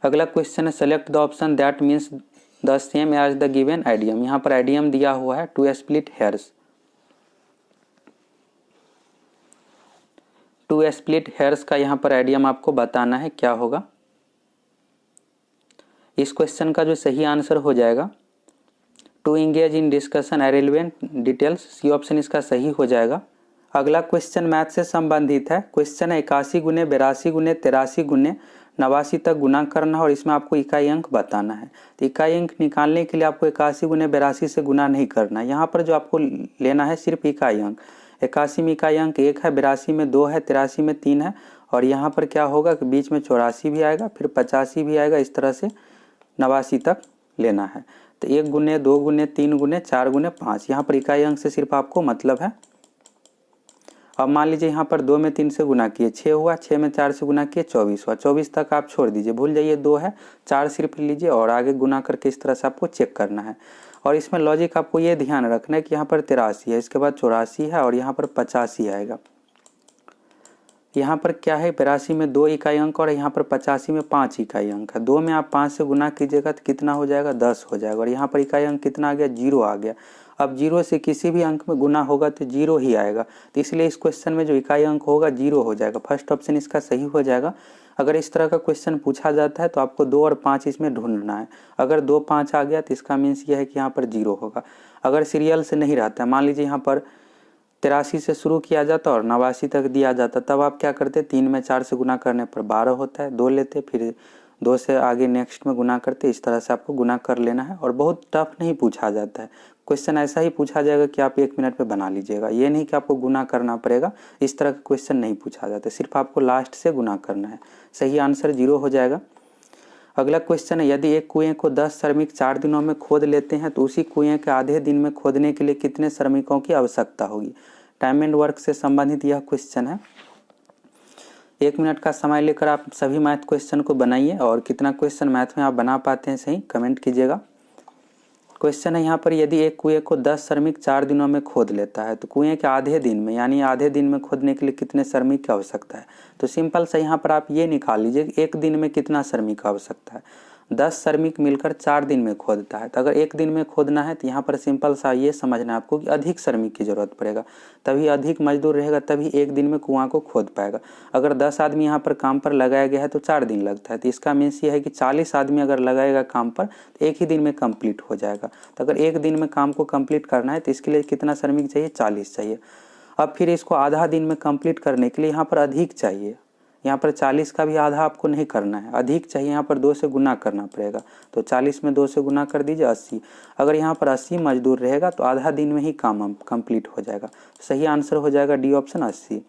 अगला क्वेश्चन है, select the option that means the same as the given idiom. यहाँ पर आइडियम दिया हुआ है to split hairs. To split hairs का यहाँ पर आइडियम आपको बताना है क्या होगा। इस क्वेश्चन का जो सही आंसर हो जाएगा, to engage in discussion irrelevant details, C option इसका सही हो जाएगा। अगला क्वेश्चन मैथ से संबंधित है। क्वेश्चन है 81 गुने 82 गुने 83 गुने 89 तक गुना करना है, और इसमें आपको इकाई अंक बताना है। तो इकाई अंक निकालने के लिए आपको 81 गुने 82 से गुना नहीं करना है। यहाँ पर जो आपको लेना है सिर्फ इकाई अंक। 81 में इकाई अंक 1 है, 82 में 2 है, 83 में 3 है, और यहाँ पर क्या होगा कि बीच में 84 भी आएगा, फिर 85 भी आएगा, इस तरह से 89 तक लेना है। तो 1 गुने 2 गुने 3 गुने 4 गुने 5, यहाँ पर इकाई अंक से सिर्फ आपको मतलब है। अब मान लीजिए यहाँ पर 2 में 3 से गुना किए 6 हुआ, 6 में 4 से गुना किए 24 हुआ, 24 तक आप छोड़ दीजिए, भूल जाइए 2 है, 4 सिर्फ लीजिए और आगे गुना करके इस तरह से आपको चेक करना है। और इसमें लॉजिक आपको ये ध्यान रखना है कि यहाँ पर 83 है, इसके बाद 84 है, और यहाँ पर 85 आएगा। यहाँ पर क्या है, 82 में 2 इकाई अंक और यहाँ पर 85 में 5 इकाई अंक है। 2 में आप 5 से गुना कीजिएगा तो कितना हो जाएगा, 10 हो जाएगा, और यहाँ पर इकाई अंक कितना आ गया, 0 आ गया। अब 0 से किसी भी अंक में गुना होगा तो 0 ही आएगा, तो इसलिए इस क्वेश्चन में जो इकाई अंक होगा 0 हो जाएगा। फर्स्ट ऑप्शन इसका सही हो जाएगा। अगर इस तरह का क्वेश्चन पूछा जाता है तो आपको 2 और 5 इसमें ढूंढना है। अगर 2 5 आ गया तो इसका मीन्स ये है कि यहाँ पर 0 होगा। अगर सीरियल से नहीं रहता है, मान लीजिए यहाँ पर 83 से शुरू किया जाता और 89 तक दिया जाता, तब आप क्या करते, 3 में 4 से गुना करने पर 12 होता है, 2 लेते, फिर 2 से आगे नेक्स्ट में गुना करते, इस तरह से आपको गुना कर लेना है। और बहुत टफ नहीं पूछा जाता है क्वेश्चन, ऐसा ही पूछा जाएगा कि आप 1 मिनट में बना लीजिएगा, ये नहीं कि आपको गुना करना पड़ेगा। इस तरह का क्वेश्चन नहीं पूछा जाता, सिर्फ आपको लास्ट से गुना करना है। सही आंसर 0 हो जाएगा। अगला क्वेश्चन है, यदि एक कुएं को 10 श्रमिक 4 दिनों में खोद लेते हैं तो उसी कुएं के आधे दिन में खोदने के लिए कितने श्रमिकों की आवश्यकता होगी। टाइम एंड वर्क से संबंधित यह क्वेश्चन है। 1 मिनट का समय लेकर आप सभी मैथ क्वेश्चन को बनाइए, और कितना क्वेश्चन मैथ में आप बना पाते हैं सही कमेंट कीजिएगा। क्वेश्चन है यहाँ पर, यदि एक कुएं को 10 श्रमिक 4 दिनों में खोद लेता है तो कुएं के आधे दिन में यानी आधे दिन में खोदने के लिए कितने श्रमिक की आवश्यकता है। तो सिंपल से यहाँ पर आप ये निकाल लीजिए कि 1 दिन में कितना श्रमिक की आवश्यकता है। 10 श्रमिक मिलकर 4 दिन में खोदता है, तो अगर 1 दिन में खोदना है तो यहाँ पर सिंपल सा ये समझना है आपको कि अधिक श्रमिक की जरूरत पड़ेगा, तभी अधिक मजदूर रहेगा, तभी 1 दिन में कुआं को खोद पाएगा। अगर 10 आदमी यहाँ पर काम पर लगाया गया है तो 4 दिन लगता है, तो इसका मीन्स ये है कि 40 आदमी अगर लगाएगा काम पर तो 1 ही दिन में कंप्लीट हो जाएगा। तो अगर 1 दिन में काम को कंप्लीट करना है तो इसके लिए कितना श्रमिक चाहिए, 40 चाहिए। अब फिर इसको आधा दिन में कंप्लीट करने के लिए यहाँ पर अधिक चाहिए, यहाँ पर 40 का भी आधा आपको नहीं करना है, अधिक चाहिए, यहाँ पर 2 से गुना करना पड़ेगा। तो 40 में 2 से गुना कर दीजिए 80। अगर यहाँ पर 80 मजदूर रहेगा तो आधा दिन में ही काम कंप्लीट हो जाएगा। सही आंसर हो जाएगा डी ऑप्शन 80।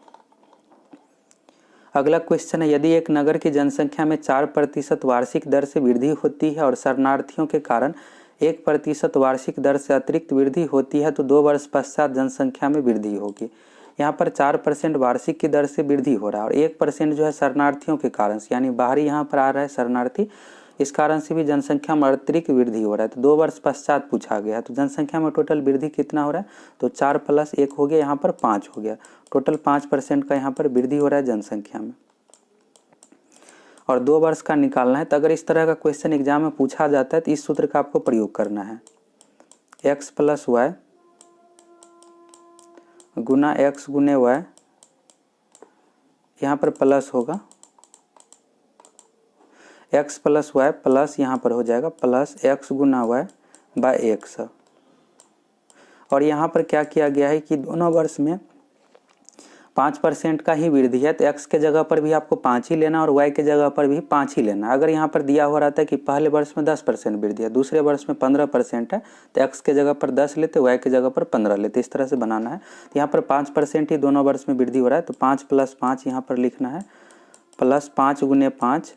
अगला क्वेश्चन है, यदि एक नगर की जनसंख्या में 4% वार्षिक दर से वृद्धि होती है और शरणार्थियों के कारण 1% वार्षिक दर से अतिरिक्त वृद्धि होती है तो 2 वर्ष पश्चात जनसंख्या में वृद्धि होगी। यहाँ पर 4% वार्षिक की दर से वृद्धि हो रहा है और 1% जो है शरणार्थियों के कारण से, यानी बाहरी यहाँ पर आ रहा है शरणार्थी, इस कारण से भी जनसंख्या में अतिरिक्त वृद्धि हो रहा है। तो 2 वर्ष पश्चात पूछा गया है, तो जनसंख्या में टोटल वृद्धि कितना हो रहा है, तो 4 + 1 हो गया, यहाँ पर 5 हो गया, टोटल 5% का यहाँ पर वृद्धि हो रहा है जनसंख्या में, और 2 वर्ष का निकालना है। तो अगर इस तरह का क्वेश्चन एग्जाम में पूछा जाता है तो इस सूत्र का आपको प्रयोग करना है, x + y गुना x गुने y, यहाँ पर प्लस होगा, x + y प्लस यहाँ पर हो जाएगा प्लस x गुना y बाय x। और यहाँ पर क्या किया गया है कि दोनों वर्ष में 5% का ही वृद्धि है तो x के जगह पर भी आपको 5 ही लेना और y के जगह पर भी 5 ही लेना। अगर यहाँ पर दिया हुआ रहता है कि पहले वर्ष में 10% वृद्धि है, दूसरे वर्ष में 15% है, तो x के जगह पर 10 लेते, y के जगह पर 15 लेते, इस तरह से बनाना है। तो यहाँ पर 5% ही दोनों वर्ष में वृद्धि हो रहा है, तो 5 + 5 यहाँ पर लिखना है, +5 × 5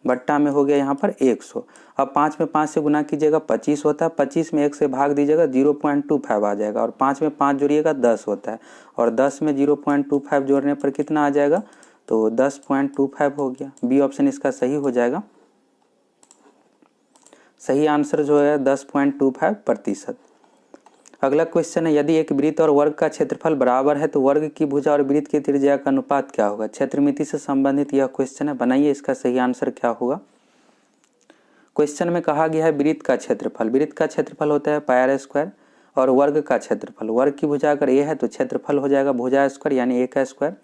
बट्टा में हो गया यहाँ पर 100। अब 5 में 5 से गुना कीजिएगा 25 होता है, 25 में 1 से भाग दीजिएगा 0.25 आ जाएगा, और 5 में 5 जोड़िएगा 10 होता है, और 10 में 0.25 जोड़ने पर कितना आ जाएगा, तो 10.25 हो गया। बी ऑप्शन इसका सही हो जाएगा। सही आंसर जो है 10.25%। अगला क्वेश्चन है, यदि एक वृत्त और वर्ग का क्षेत्रफल बराबर है तो वर्ग की भुजा और वृत्त की त्रिज्या का अनुपात क्या होगा। क्षेत्रमिति से संबंधित यह क्वेश्चन है, बनाइए इसका सही आंसर क्या होगा। क्वेश्चन में कहा गया है वृत्त का क्षेत्रफल, वृत्त का क्षेत्रफल होता है πr², और वर्ग का क्षेत्रफल, वर्ग की भुजा अगर a है तो क्षेत्रफल हो जाएगा भुजा स्क्वायर यानी a का स्क्वायर,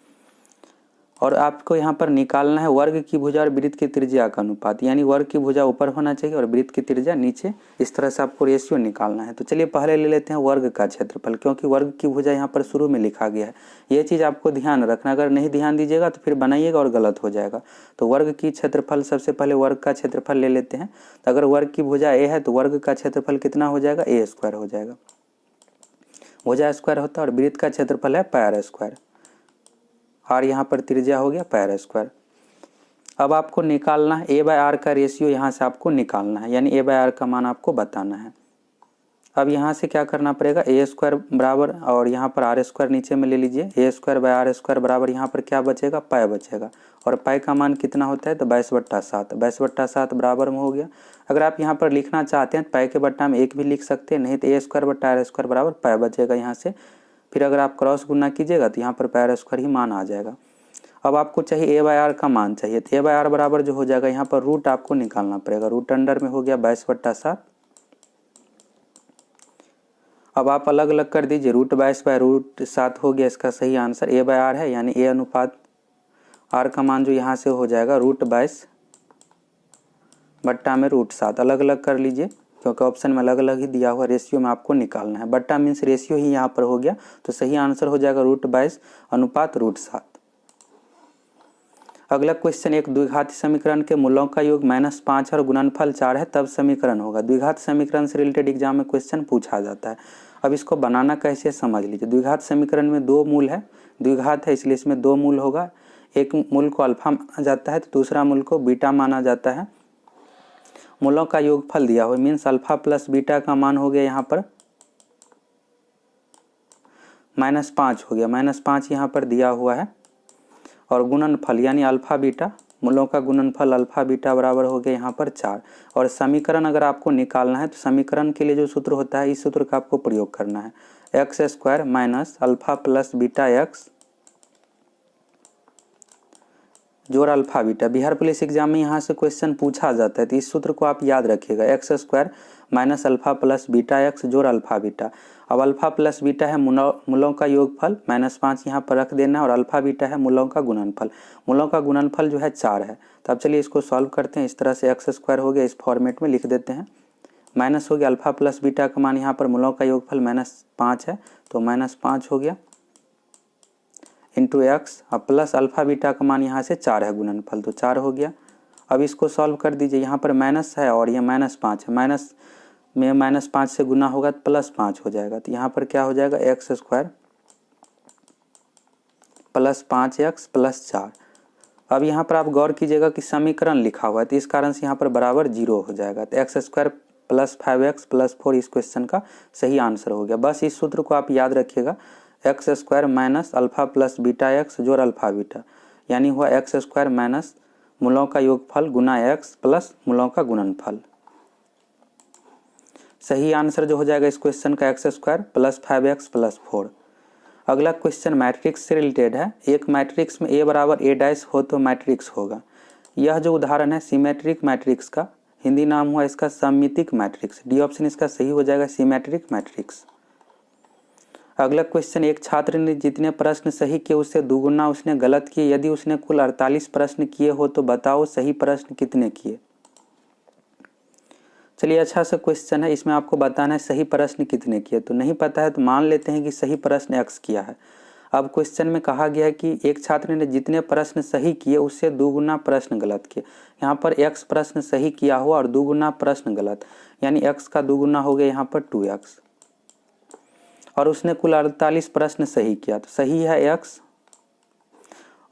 और आपको यहाँ पर निकालना है वर्ग की भुजा और वृत्त की त्रिज्या का अनुपात, यानी वर्ग की भुजा ऊपर होना चाहिए और वृत्त की त्रिज्या नीचे, इस तरह से आपको रेशियो निकालना है। तो चलिए पहले ले लेते हैं वर्ग का क्षेत्रफल, क्योंकि वर्ग की भुजा यहाँ पर शुरू में लिखा गया है, ये चीज़ आपको ध्यान रखना, अगर नहीं ध्यान दीजिएगा तो फिर बनाइएगा और गलत हो जाएगा। तो वर्ग की क्षेत्रफल, सबसे पहले वर्ग का क्षेत्रफल ले लेते हैं। तो अगर वर्ग की भुजा a है तो वर्ग का क्षेत्रफल कितना हो जाएगा, a² हो जाएगा, भुजा स्क्वायर होता है, और वृत्त का क्षेत्रफल है πr², और यहाँ पर त्रिज्या हो गया πr²। अब आपको निकालना है a/r का रेशियो, यहाँ से आपको निकालना है, यानी a/r का मान आपको बताना है। अब यहाँ से क्या करना पड़ेगा, a² बराबर, और यहाँ पर r² नीचे में ले लीजिए, a²/r² बराबर यहाँ पर क्या बचेगा, पाई बचेगा, और पाई का मान कितना होता है, तो 22/7, 22/7 बराबर में हो गया। अगर आप यहाँ पर लिखना चाहते हैं पाई के बट्टा में 1 भी लिख सकते हैं, नहीं तो a²/r² बराबर पाई बचेगा यहाँ से। फिर अगर आप क्रॉस गुना कीजिएगा तो यहाँ पर πr² ही मान आ जाएगा। अब आपको चाहिए a/r का मान चाहिए, तो a/r बराबर जो हो जाएगा, यहाँ पर रूट आपको निकालना पड़ेगा, रूट अंडर में हो गया 22/7। अब आप अलग अलग कर दीजिए, √22/√7 हो गया इसका सही आंसर। a/r है यानी a अनुपात r का मान जो यहाँ से हो जाएगा √22 बट्टा में √7, अलग अलग कर लीजिए क्योंकि ऑप्शन में अलग अलग ही दिया हुआ, रेशियो में आपको निकालना है, बट्टा मीन्स रेशियो ही यहाँ पर हो गया, तो सही आंसर हो जाएगा √22 अनुपात √7। अगला क्वेश्चन, एक द्विघाती समीकरण के मूलों का योग -5 और गुणनफल 4 है, तब समीकरण होगा। द्विघात समीकरण से रिलेटेड एग्जाम में क्वेश्चन पूछा जाता है। अब इसको बनाना कैसे समझ लीजिए। द्विघात समीकरण में 2 मूल है, द्विघात है इसलिए इसमें 2 मूल होगा, एक मूल को अल्फा माना जाता है तो दूसरा मूल को बीटा माना जाता है। मूलों का योगफल दिया हुआ मीन्स अल्फा प्लस बीटा का मान हो गया यहाँ पर -5 हो गया, -5 यहाँ पर दिया हुआ है, और गुणनफल यानी अल्फा बीटा, मूलों का गुणनफल अल्फा बीटा बराबर हो गया यहाँ पर 4। और समीकरण अगर आपको निकालना है तो समीकरण के लिए जो सूत्र होता है इस सूत्र का आपको प्रयोग करना है, x² minus alpha plus beta x जोड़ alpha beta. Bihar police exam में यहाँ से क्वेश्चन पूछा जाता है, तो इस सूत्र को आप याद रखिएगा, x² minus alpha plus beta x जोड़ अल्फा बीटा। अब अल्फा प्लस बीटा है मूलों का योगफल, -5 यहाँ पर रख देना है, और अल्फा बीटा है मूलों का गुणनफल। मूलों का गुणनफल जो है 4 है, तो अब चलिए इसको सॉल्व करते हैं। इस तरह से x² हो गया, इस फॉर्मेट में लिख देते हैं, माइनस हो गया अल्फा प्लस बीटा का मान, यहाँ पर मूलों का योगफल -5 है तो -5 हो गया इंटू x, अब प्लस अल्फा बीटा का मान यहाँ से 4 है गुणनफल, तो 4 हो गया। अब इसको सॉल्व कर दीजिए, यहाँ पर माइनस है और ये -5 है, माइनस में -5 से गुना होगा तो +5 हो जाएगा, तो यहाँ पर क्या हो जाएगा x² + 5x + 4। अब यहाँ पर आप गौर कीजिएगा कि समीकरण लिखा हुआ है, तो इस कारण से यहाँ पर बराबर 0 हो जाएगा, तो x² + 5x + 4 इस क्वेश्चन का सही आंसर हो गया। बस इस सूत्र को आप याद रखिएगा, x² minus alpha plus beta x जोड़ अल्फा बीटा, यानी हुआ x² माइनस मूलों का योगफल गुना x प्लस मूलों का गुणनफल। सही आंसर जो हो जाएगा इस क्वेश्चन का x² + 5x + 4। अगला क्वेश्चन मैट्रिक्स से रिलेटेड है। एक मैट्रिक्स में a बराबर a' हो तो मैट्रिक्स होगा। यह जो उदाहरण है सिमेट्रिक मैट्रिक्स का, हिंदी नाम हुआ इसका सममितिक मैट्रिक्स। डी ऑप्शन इसका सही हो जाएगा, सिमेट्रिक मैट्रिक्स। अगला क्वेश्चन, एक छात्र ने जितने प्रश्न सही किए उससे दुगुना उसने गलत किए, यदि उसने कुल 48 प्रश्न किए हो तो बताओ सही प्रश्न कितने किए। चलिए अच्छा सा क्वेश्चन है, इसमें आपको बताना है सही प्रश्न कितने किए। तो नहीं पता है तो मान लेते हैं कि सही प्रश्न x किया है। अब क्वेश्चन में कहा गया है कि एक छात्र ने जितने प्रश्न सही किए उससे 2 गुना प्रश्न गलत किए। यहाँ पर x प्रश्न सही किया हुआ और 2 गुना प्रश्न गलत, यानी x का 2 गुना हो गया यहाँ पर 2x। और उसने कुल 48 प्रश्न सही किया, तो सही है x,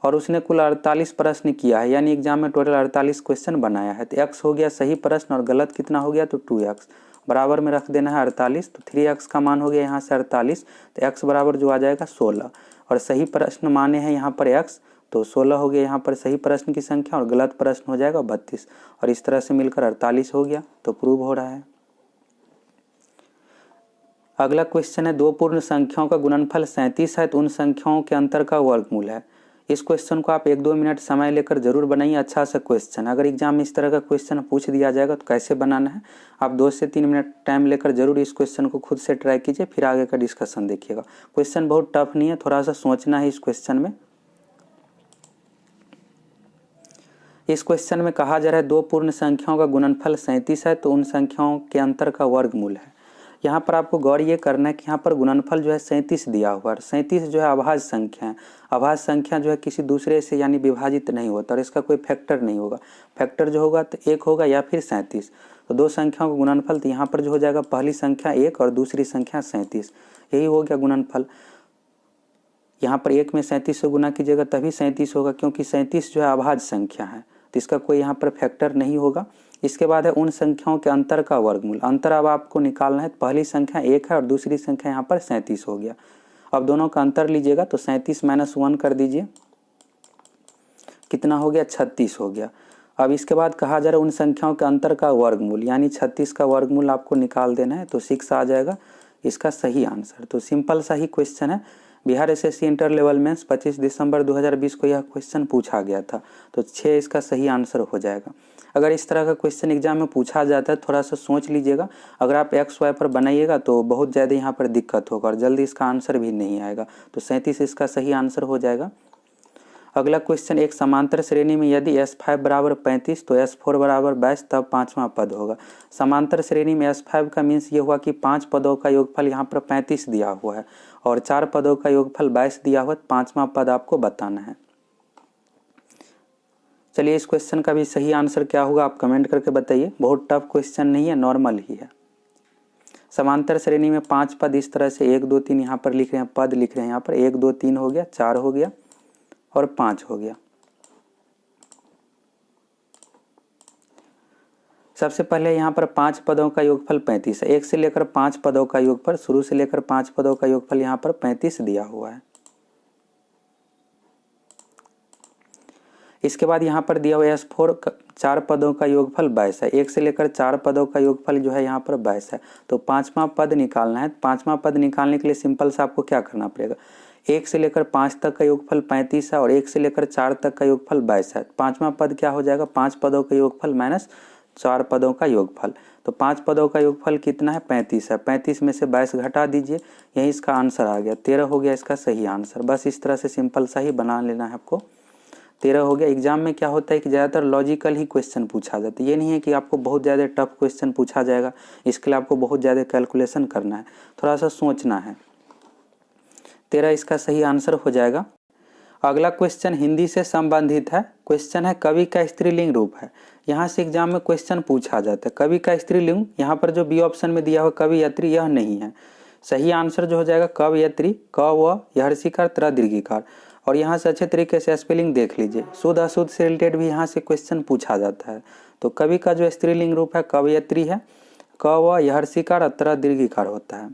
और उसने कुल 48 प्रश्न किया है, यानी एग्जाम में टोटल 48 क्वेश्चन बनाया है। तो x हो गया सही प्रश्न और गलत कितना हो गया, तो 2x बराबर में रख देना है 48। तो 3x का मान हो गया यहाँ से 48, तो x बराबर जो आ जाएगा 16। और सही प्रश्न माने हैं यहाँ पर x, तो 16 हो गया यहाँ पर सही प्रश्न की संख्या, और गलत प्रश्न हो जाएगा 32। और इस तरह से मिलकर 48 हो गया, तो प्रूव हो रहा है। अगला क्वेश्चन है, 2 पूर्ण संख्याओं का गुणनफल 37 है तो उन संख्याओं के अंतर का वर्गमूल है। इस क्वेश्चन को आप 1-2 मिनट समय लेकर जरूर बनाइए। अच्छा सा क्वेश्चन, अगर एग्जाम में इस तरह का क्वेश्चन पूछ दिया जाएगा तो कैसे बनाना है, आप 2 से 3 मिनट टाइम लेकर जरूर इस क्वेश्चन को खुद से ट्राई कीजिए, फिर आगे का डिस्कशन देखिएगा। क्वेश्चन बहुत टफ नहीं है, थोड़ा सा सोचना है इस क्वेश्चन में। इस क्वेश्चन में कहा जा रहा है 2 पूर्ण संख्याओं का गुणनफल 37 है तो उन संख्याओं के अंतर का वर्गमूल है। यहाँ पर आपको गौर ये करना है कि यहाँ पर गुणनफल जो है 37 दिया हुआ है। 37 जो है अभाज्य संख्या है। अभाज्य संख्या जो है किसी दूसरे से यानी विभाजित नहीं होता और इसका कोई फैक्टर नहीं होगा। फैक्टर जो होगा तो 1 होगा या फिर 37। तो 2 संख्याओं का गुणनफल, तो यहाँ पर जो हो जाएगा पहली संख्या 1 और दूसरी संख्या 37, यही हो गया गुणनफल। यहाँ पर 1 में 37 से गुना कीजिएगा तभी 37 होगा, क्योंकि 37 जो है अभाज्य संख्या है, तो इसका कोई यहाँ पर फैक्टर नहीं होगा। इसके बाद है उन संख्याओं के अंतर का वर्गमूल। अंतर अब आपको निकालना है, पहली संख्या 1 है और दूसरी संख्या यहाँ पर 37 हो गया। अब दोनों का अंतर लीजिएगा तो 37 - 1 कर दीजिए, कितना हो गया, 36 हो गया। अब इसके बाद कहा जा रहा है उन संख्याओं के अंतर का वर्गमूल, यानी 36 का वर्गमूल आपको निकाल देना है, तो 6 आ जाएगा इसका सही आंसर। तो सिंपल सा ही क्वेश्चन है। Bihar SSC inter level mains 25 दिसंबर 2020 को यह क्वेश्चन पूछा गया था, तो 6 इसका सही आंसर हो जाएगा। अगर इस तरह का क्वेश्चन एग्जाम में पूछा जाता है थोड़ा सा सोच लीजिएगा। अगर आप एक्स वाई पर बनाइएगा तो बहुत ज़्यादा यहाँ पर दिक्कत होगा और जल्दी इसका आंसर भी नहीं आएगा। तो 37 इसका सही आंसर हो जाएगा। अगला क्वेश्चन, एक समांतर श्रेणी में यदि S5 बराबर 35 तो S4 बराबर 22 तब 5वां पद होगा। समांतर श्रेणी में S5 का मीन्स ये हुआ कि 5 पदों का योगफल यहाँ पर 35 दिया हुआ है और 4 पदों का योगफल 22 दिया हुआ है। 5वां पद आपको बताना है। चलिए इस क्वेश्चन का भी सही आंसर क्या होगा आप कमेंट करके बताइए। बहुत टफ क्वेश्चन नहीं है, नॉर्मल ही है। समांतर श्रेणी में 5 पद इस तरह से 1 2 3 यहाँ पर लिख रहे हैं, पद लिख रहे हैं। यहाँ पर 1 2 3 हो गया, 4 हो गया और 5 हो गया। सबसे पहले यहाँ पर 5 पदों का योगफल 35 है। 1 से लेकर 5 पदों का योगफल, शुरू से लेकर 5 पदों का योगफल यहाँ पर 35 दिया हुआ है। इसके बाद यहाँ पर दिया हुआ S4 4 पदों का योगफल 22 है। 1 से लेकर 4 पदों का योगफल जो है यहाँ पर 22 है। तो 5वां पद निकालना है। 5वां पद निकालने के लिए सिंपल से आपको क्या करना पड़ेगा, 1 से लेकर 5 तक का योगफल 35 है और 1 से लेकर 4 तक का योगफल 22 है। 5वां पद क्या हो जाएगा, 5 पदों का योगफल माइनस 4 पदों का योगफल। तो 5 पदों का योगफल कितना है, 35 है। 35 में से 22 घटा दीजिए, यही इसका आंसर आ गया। 13 हो गया इसका सही आंसर। बस इस तरह से सिंपल सा ही बना लेना है आपको। 13 हो गया। एग्जाम में क्या होता है कि ज़्यादातर लॉजिकल ही क्वेश्चन पूछा जाता है। ये नहीं है कि आपको बहुत ज़्यादा टफ क्वेश्चन पूछा जाएगा, इसके लिए आपको बहुत ज़्यादा कैलकुलेशन करना है, थोड़ा सा सोचना है। 13 इसका सही आंसर हो जाएगा। अगला क्वेश्चन हिंदी से संबंधित है। क्वेश्चन है कवि का स्त्रीलिंग रूप है। यहाँ से एग्जाम में क्वेश्चन पूछा जाता है कवि का स्त्रीलिंग। यहाँ पर जो बी ऑप्शन में दिया हुआ कवयत्री, यह नहीं है। सही आंसर जो हो जाएगा कवयत्री, क व यहर्षिकार त्र दीर्घिकार। और यहाँ से अच्छे तरीके से स्पेलिंग देख लीजिए। शुद्ध अशुद्ध से रिलेटेड भी यहाँ से क्वेश्चन पूछा जाता है। तो कवि का जो स्त्रीलिंग रूप है कवयत्री है, क व यहर्षिकार त्र दीर्घिकार होता है।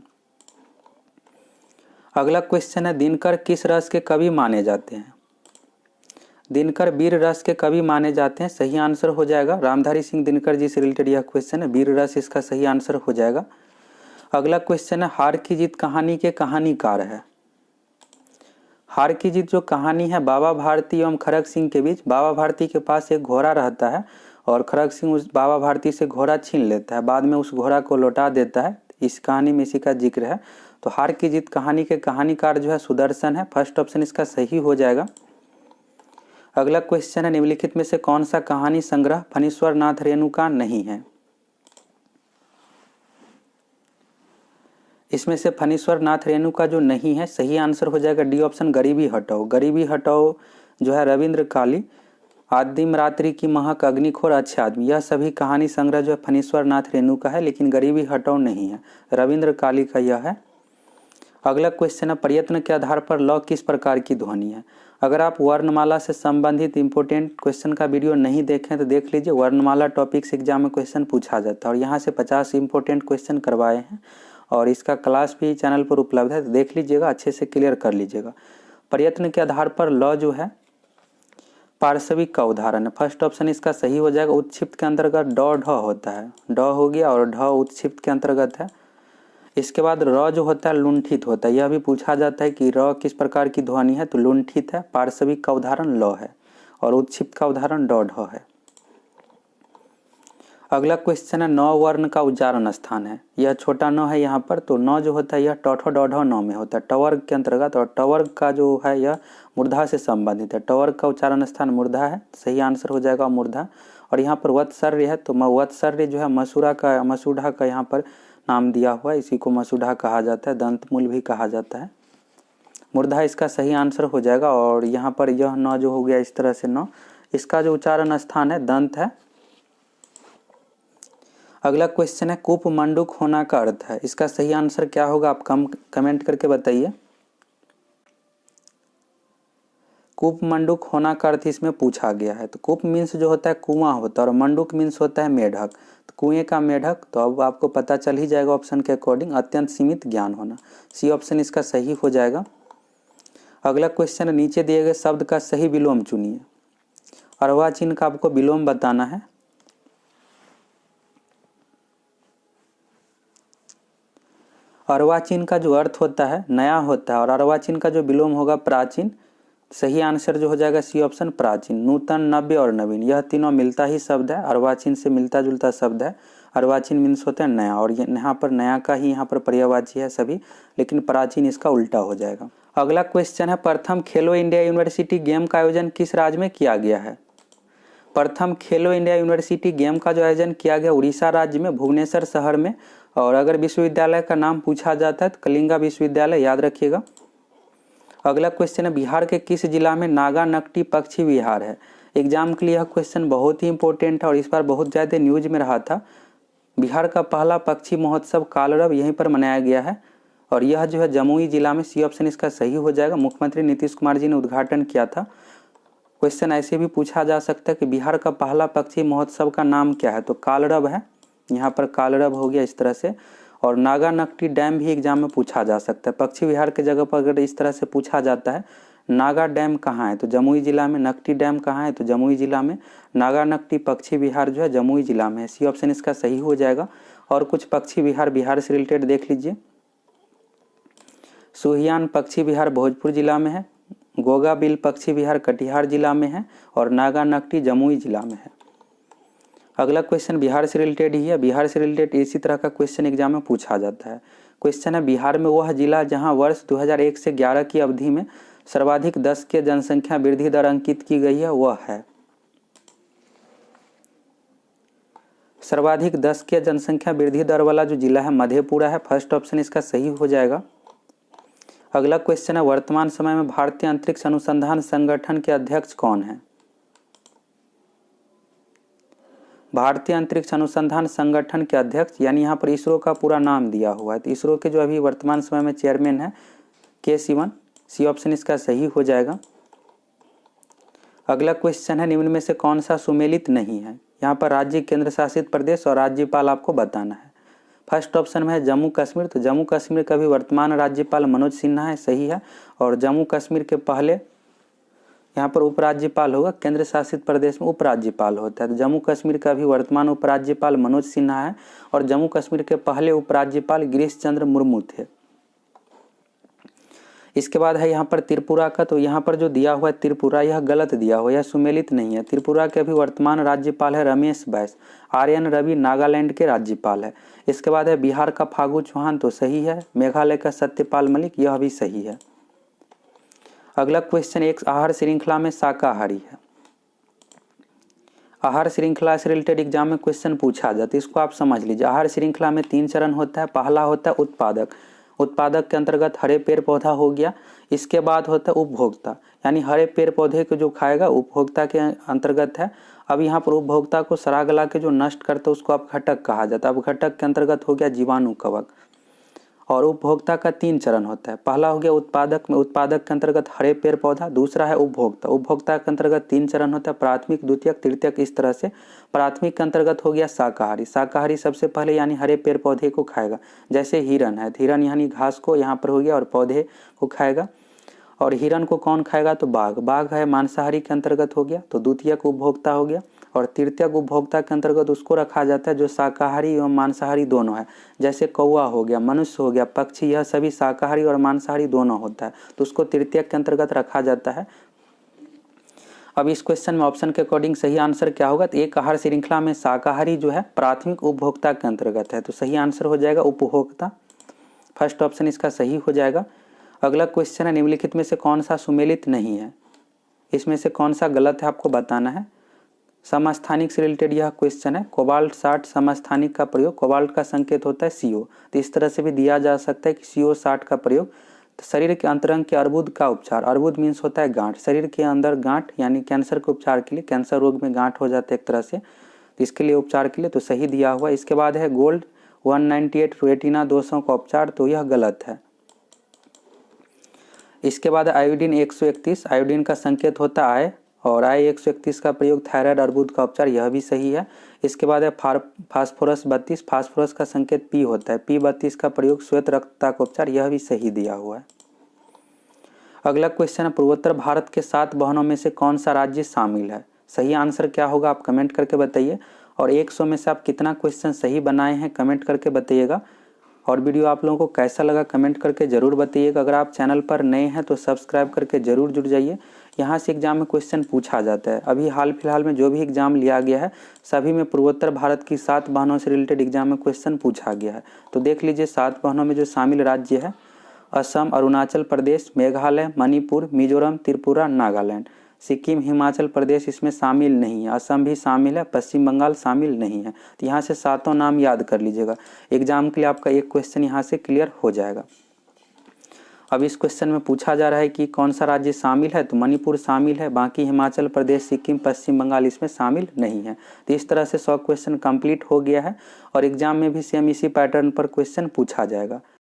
अगला क्वेश्चन है दिनकर किस रस के कवि माने जाते हैं। दिनकर वीर रस के कवि माने जाते हैं। सही आंसर हो जाएगा रामधारी सिंह दिनकर जी से रिलेटेड यह क्वेश्चन है, वीर रस इसका सही आंसर हो जाएगा। अगला क्वेश्चन है हार की जीत कहानी के कहानीकार है। हार की जीत जो कहानी है बाबा भारती एवं खड़ग सिंह के बीच। बाबा भारती के पास एक घोड़ा रहता है और खड़ग सिंह उस बाबा भारती से घोड़ा छीन लेता है, बाद में उस घोड़ा को लौटा देता है। इस कहानी में इसी का जिक्र है। तो हार की जीत कहानी के कहानीकार जो है सुदर्शन है। फर्स्ट ऑप्शन इसका सही हो जाएगा। अगला क्वेश्चन है निम्नलिखित में से कौन सा कहानी संग्रह फणीश्वर नाथ रेणु का नहीं है। इसमें से फणीश्वर नाथ रेणु का जो नहीं है, सही आंसर हो जाएगा डी ऑप्शन, गरीबी हटाओ। गरीबी हटाओ जो है रविंद्र काली, आदिम रात्रि की महक, अग्निखोर, अच्छे आदमी, यह सभी कहानी संग्रह जो है फणीश्वर नाथ रेणु का है, लेकिन गरीबी हटाओ नहीं है, रविंद्र काली का यह है। अगला क्वेश्चन है, प्रयत्न के आधार पर लौ किस प्रकार की ध्वनि है। अगर आप वर्णमाला से संबंधित इंपोर्टेंट क्वेश्चन का वीडियो नहीं देखें तो देख लीजिए, वर्णमाला टॉपिक्स एग्जाम में क्वेश्चन पूछा जाता है और यहाँ से 50 इंपोर्टेंट क्वेश्चन करवाए हैं और इसका क्लास भी चैनल पर उपलब्ध है, तो देख लीजिएगा, अच्छे से क्लियर कर लीजिएगा। प्रयत्न के आधार पर लौ जो है पार्श्विक का उदाहरण है, फर्स्ट ऑप्शन इसका सही हो जाएगा। उत्क्षिप्त के अंतर्गत ड ढ होता है, ड हो गया और ढ उत्क्षिप्त के अंतर्गत है। इसके बाद र जो होता है लुंठित होता है, यह भी पूछा जाता है कि र किस प्रकार की ध्वनि है, तो लुंठित है। पार्श्विक का उदाहरण ल है और उत्क्षिप्त का उदाहरण ड ढ है। अगला क्वेश्चन है, न वर्ण का उच्चारण स्थान है, यह छोटा न है यहाँ पर, तो न जो होता है यह ट ठ ड ढ न में होता है, टवर्ग के अंतर्गत, और टवर्ग का जो है यह मूर्धा से संबंधित है, टवर्ग का उच्चारण स्थान मूर्धा है, सही आंसर हो जाएगा मूर्धा। और यहाँ पर वत्सर्य है, तो वत्सर्य जो है मसूढ़ा का यहाँ पर नाम दिया हुआ है, इसी को मसूढ़ा कहा जाता है, दंतमूल भी कहा जाता है। मूर्धा इसका सही आंसर हो जाएगा। और यहाँ पर यह न जो हो गया इस तरह से न, इसका जो उच्चारण स्थान है दंत है। अगला क्वेश्चन है, कूप मंडूक होना का अर्थ है, इसका सही आंसर क्या होगा, आप कमेंट करके बताइए। कूप मंडूक होना का अर्थ इसमें पूछा गया है, तो कूप मीन्स जो होता है कुआं होता है और मंडूक मीन्स होता है मेढक, तो कुएं का मेढक, तो अब आपको पता चल ही जाएगा ऑप्शन के अकॉर्डिंग, अत्यंत सीमित ज्ञान होना, सी ऑप्शन इसका सही हो जाएगा। अगला क्वेश्चन है, नीचे दिए गए शब्द का सही विलोम चुनिए। अर्वाचीन का आपको विलोम बताना है। अर्वाचीन का जो अर्थ होता है नया होता है और अर्वाचीन का जो विलोम होगा प्राचीन, सही आंसर जो हो जाएगा सी ऑप्शन प्राचीन। नूतन, नव्य और नवीन, यह तीनों मिलता ही शब्द है, अर्वाचीन से मिलता जुलता शब्द है। अर्वाचीन मीन्स होता है नया और यहाँ पर नया का ही यहाँ पर पर्यायवाची है सभी, लेकिन प्राचीन इसका उल्टा हो जाएगा। अगला क्वेश्चन है, प्रथम खेलो इंडिया यूनिवर्सिटी गेम का आयोजन किस राज्य में किया गया है। प्रथम खेलो इंडिया यूनिवर्सिटी गेम का जो आयोजन किया गया उड़ीसा राज्य में, भुवनेश्वर शहर में। और अगर विश्वविद्यालय का नाम पूछा जाता है तो कलिंगा विश्वविद्यालय, याद रखिएगा। अगला क्वेश्चन है, बिहार के किस जिला में नागा नकटी पक्षी विहार है। एग्जाम के लिए यह क्वेश्चन बहुत ही इंपॉर्टेंट है और इस बार बहुत ज़्यादा न्यूज में रहा था। बिहार का पहला पक्षी महोत्सव कालरब यहीं पर मनाया गया है और यह जो है जमुई जिला में, सी ऑप्शन इसका सही हो जाएगा। मुख्यमंत्री नीतीश कुमार जी ने उद्घाटन किया था। क्वेश्चन ऐसे भी पूछा जा सकता है कि बिहार का पहला पक्षी महोत्सव का नाम क्या है, तो कालरब है, यहाँ पर कालरब हो गया इस तरह से। और नागा नकटी डैम भी एग्जाम में पूछा जा सकता है, पक्षी विहार के जगह पर अगर इस तरह से पूछा जाता है नागा डैम कहाँ है, तो जमुई जिला में, नकटी डैम कहाँ है, तो जमुई जिला में, नागा नकटी पक्षी विहार जो है जमुई जिला में है, सी ऑप्शन इसका सही हो जाएगा। और कुछ पक्षी विहार बिहार से रिलेटेड देख लीजिए। सुहियान पक्षी विहार भोजपुर जिला में है, गोगा बिल पक्षी विहार कटिहार जिला में है और नागा नकटी जमुई जिला में है। अगला क्वेश्चन बिहार से रिलेटेड ही है, बिहार से रिलेटेड इसी तरह का क्वेश्चन एग्जाम में पूछा जाता है। क्वेश्चन है, बिहार में वह जिला जहां वर्ष 2001 से 11 की अवधि में सर्वाधिक 10 के जनसंख्या वृद्धि दर अंकित की गई है, वह है। सर्वाधिक 10 के जनसंख्या वृद्धि दर वाला जो जिला है मधेपुरा है, फर्स्ट ऑप्शन इसका सही हो जाएगा। अगला क्वेश्चन है, वर्तमान समय में भारतीय अंतरिक्ष अनुसंधान संगठन के अध्यक्ष कौन है। भारतीय अंतरिक्ष अनुसंधान संगठन के अध्यक्ष, यानी यहाँ पर इसरो का पूरा नाम दिया हुआ है, तो इसरो के जो अभी वर्तमान समय में चेयरमैन है के सिवन, सी ऑप्शन इसका सही हो जाएगा। अगला क्वेश्चन है, निम्न में से कौन सा सुमेलित नहीं है। यहाँ पर राज्य, केंद्र शासित प्रदेश और राज्यपाल आपको बताना है। फर्स्ट ऑप्शन में है जम्मू कश्मीर, तो जम्मू कश्मीर का भी वर्तमान राज्यपाल मनोज सिन्हा है, सही है। और जम्मू कश्मीर के पहले यहाँ पर उपराज्यपाल होगा, केंद्र शासित प्रदेश में उपराज्यपाल होता है, तो जम्मू कश्मीर का भी वर्तमान उपराज्यपाल मनोज सिन्हा है और जम्मू कश्मीर के पहले उपराज्यपाल गिरीश चंद्र मुर्मू थे। इसके बाद है यहाँ पर त्रिपुरा का, तो यहाँ पर जो दिया हुआ है त्रिपुरा, यह गलत दिया हुआ है, यह सुमेलित नहीं है। त्रिपुरा के अभी वर्तमान राज्यपाल है रमेश बैस, आर्यन रवि नागालैंड के राज्यपाल है। इसके बाद है बिहार का फागू चौहान, तो सही है। मेघालय का सत्यपाल मलिक, यह भी सही है। अगला क्वेश्चन, एक आहार श्रृंखला में शाकाहारी है। आहार श्रृंखला से रिलेटेड एग्जाम में क्वेश्चन पूछा जाता है, इसको आप समझ लीजिए। आहार श्रृंखला में 3 चरण होता है। पहला होता है उत्पादक, उत्पादक के अंतर्गत हरे पेड़ पौधा हो गया। इसके बाद होता है उपभोक्ता, यानी हरे पेड़ पौधे को जो खाएगा उपभोक्ता के अंतर्गत है। अब यहाँ पर उपभोक्ता को सड़ा गला के जो नष्ट करता है उसको अब घटक कहा जाता है। अब घटक के अंतर्गत हो गया जीवाणु कवक। और उपभोक्ता का 3 चरण होता है। पहला हो गया उत्पादक में, उत्पादक के अंतर्गत हरे पेड़ पौधा। दूसरा है उपभोक्ता, उपभोक्ता के अंतर्गत 3 चरण होता है, प्राथमिक, द्वितीयक, तृतीयक। इस तरह से प्राथमिक के अंतर्गत हो गया शाकाहारी। शाकाहारी सबसे पहले यानी हरे पेड़ पौधे को खाएगा, जैसे हिरन है, हिरन यानी घास को यहाँ पर हो गया और पौधे को खाएगा। और हिरन को कौन खाएगा, तो बाघ, बाघ है मांसाहारी के अंतर्गत हो गया, तो द्वितीयक उपभोक्ता हो गया। और तृतीयक उपभोक्ता के अंतर्गत उसको रखा जाता है जो शाकाहारी एवं मांसाहारी दोनों है, जैसे कौवा हो गया, मनुष्य हो गया, पक्षी, यह सभी शाकाहारी और मांसाहारी दोनों होता है, तो उसको तृतीयक के अंतर्गत रखा जाता है। अब इस क्वेश्चन में ऑप्शन के अकॉर्डिंग सही आंसर क्या होगा, तो एक आहार श्रृंखला में शाकाहारी जो है प्राथमिक उपभोक्ता के अंतर्गत है, तो सही आंसर हो जाएगा उपभोक्ता। फर्स्ट ऑप्शन इसका सही हो जाएगा। अगला क्वेश्चन है निम्नलिखित में से कौन सा सुमेलित नहीं है, इसमें से कौन सा गलत है आपको बताना है। समस्थानिक से रिलेटेड यह क्वेश्चन है। कोबाल्ट 60 समस्थानिक का प्रयोग, कोबाल्ट का संकेत होता है CO, तो इस तरह से भी दिया जा सकता है कि CO 60 का प्रयोग। तो शरीर के अंतरंग के अर्बुद का उपचार, अर्बुद मीन्स होता है गांठ, शरीर के अंदर गांठ यानी कैंसर के उपचार के लिए, कैंसर रोग में गांठ हो जाता है एक तरह से, तो इसके लिए उपचार के लिए तो सही दिया हुआ। इसके बाद है गोल्ड 198 रेटिना दोषों का उपचार, तो यह गलत है। इसके बाद आयोडीन 131, आयोडीन का संकेत होता है आय, और I-131 का प्रयोग थायराइड अर्बुद का उपचार, यह भी सही है। इसके बाद है फास्फोरस 32, फास्फोरस का संकेत P होता है, P32 का प्रयोग श्वेत रक्तता का उपचार, यह भी सही दिया हुआ है। अगला क्वेश्चन है पूर्वोत्तर भारत के 7 बहनों में से कौन सा राज्य शामिल है। सही आंसर क्या होगा आप कमेंट करके बताइए, और 100 में से आप कितना क्वेश्चन सही बनाए हैं कमेंट करके बताइएगा। और वीडियो आप लोगों को कैसा लगा कमेंट करके ज़रूर बताइएगा। अगर आप चैनल पर नए हैं तो सब्सक्राइब करके ज़रूर जुड़ जाइए। यहाँ से एग्जाम में क्वेश्चन पूछा जाता है। अभी हाल फिलहाल में जो भी एग्जाम लिया गया है सभी में पूर्वोत्तर भारत की 7 बहनों से रिलेटेड एग्जाम में क्वेश्चन पूछा गया है। तो देख लीजिए 7 बहनों में जो शामिल राज्य है असम, अरुणाचल प्रदेश, मेघालय, मणिपुर, मिजोरम, त्रिपुरा, नागालैंड। सिक्किम, हिमाचल प्रदेश इसमें शामिल नहीं है, असम भी शामिल है, पश्चिम बंगाल शामिल नहीं है। तो यहाँ से 7 नाम याद कर लीजिएगा, एग्जाम के लिए आपका एक क्वेश्चन यहाँ से क्लियर हो जाएगा। अब इस क्वेश्चन में पूछा जा रहा है कि कौन सा राज्य शामिल है, तो मणिपुर शामिल है, बाकी हिमाचल प्रदेश, सिक्किम, पश्चिम बंगाल इसमें शामिल नहीं है। तो इस तरह से 100 क्वेश्चन कंप्लीट हो गया है और एग्जाम में भी सेम इसी पैटर्न पर क्वेश्चन पूछा जाएगा।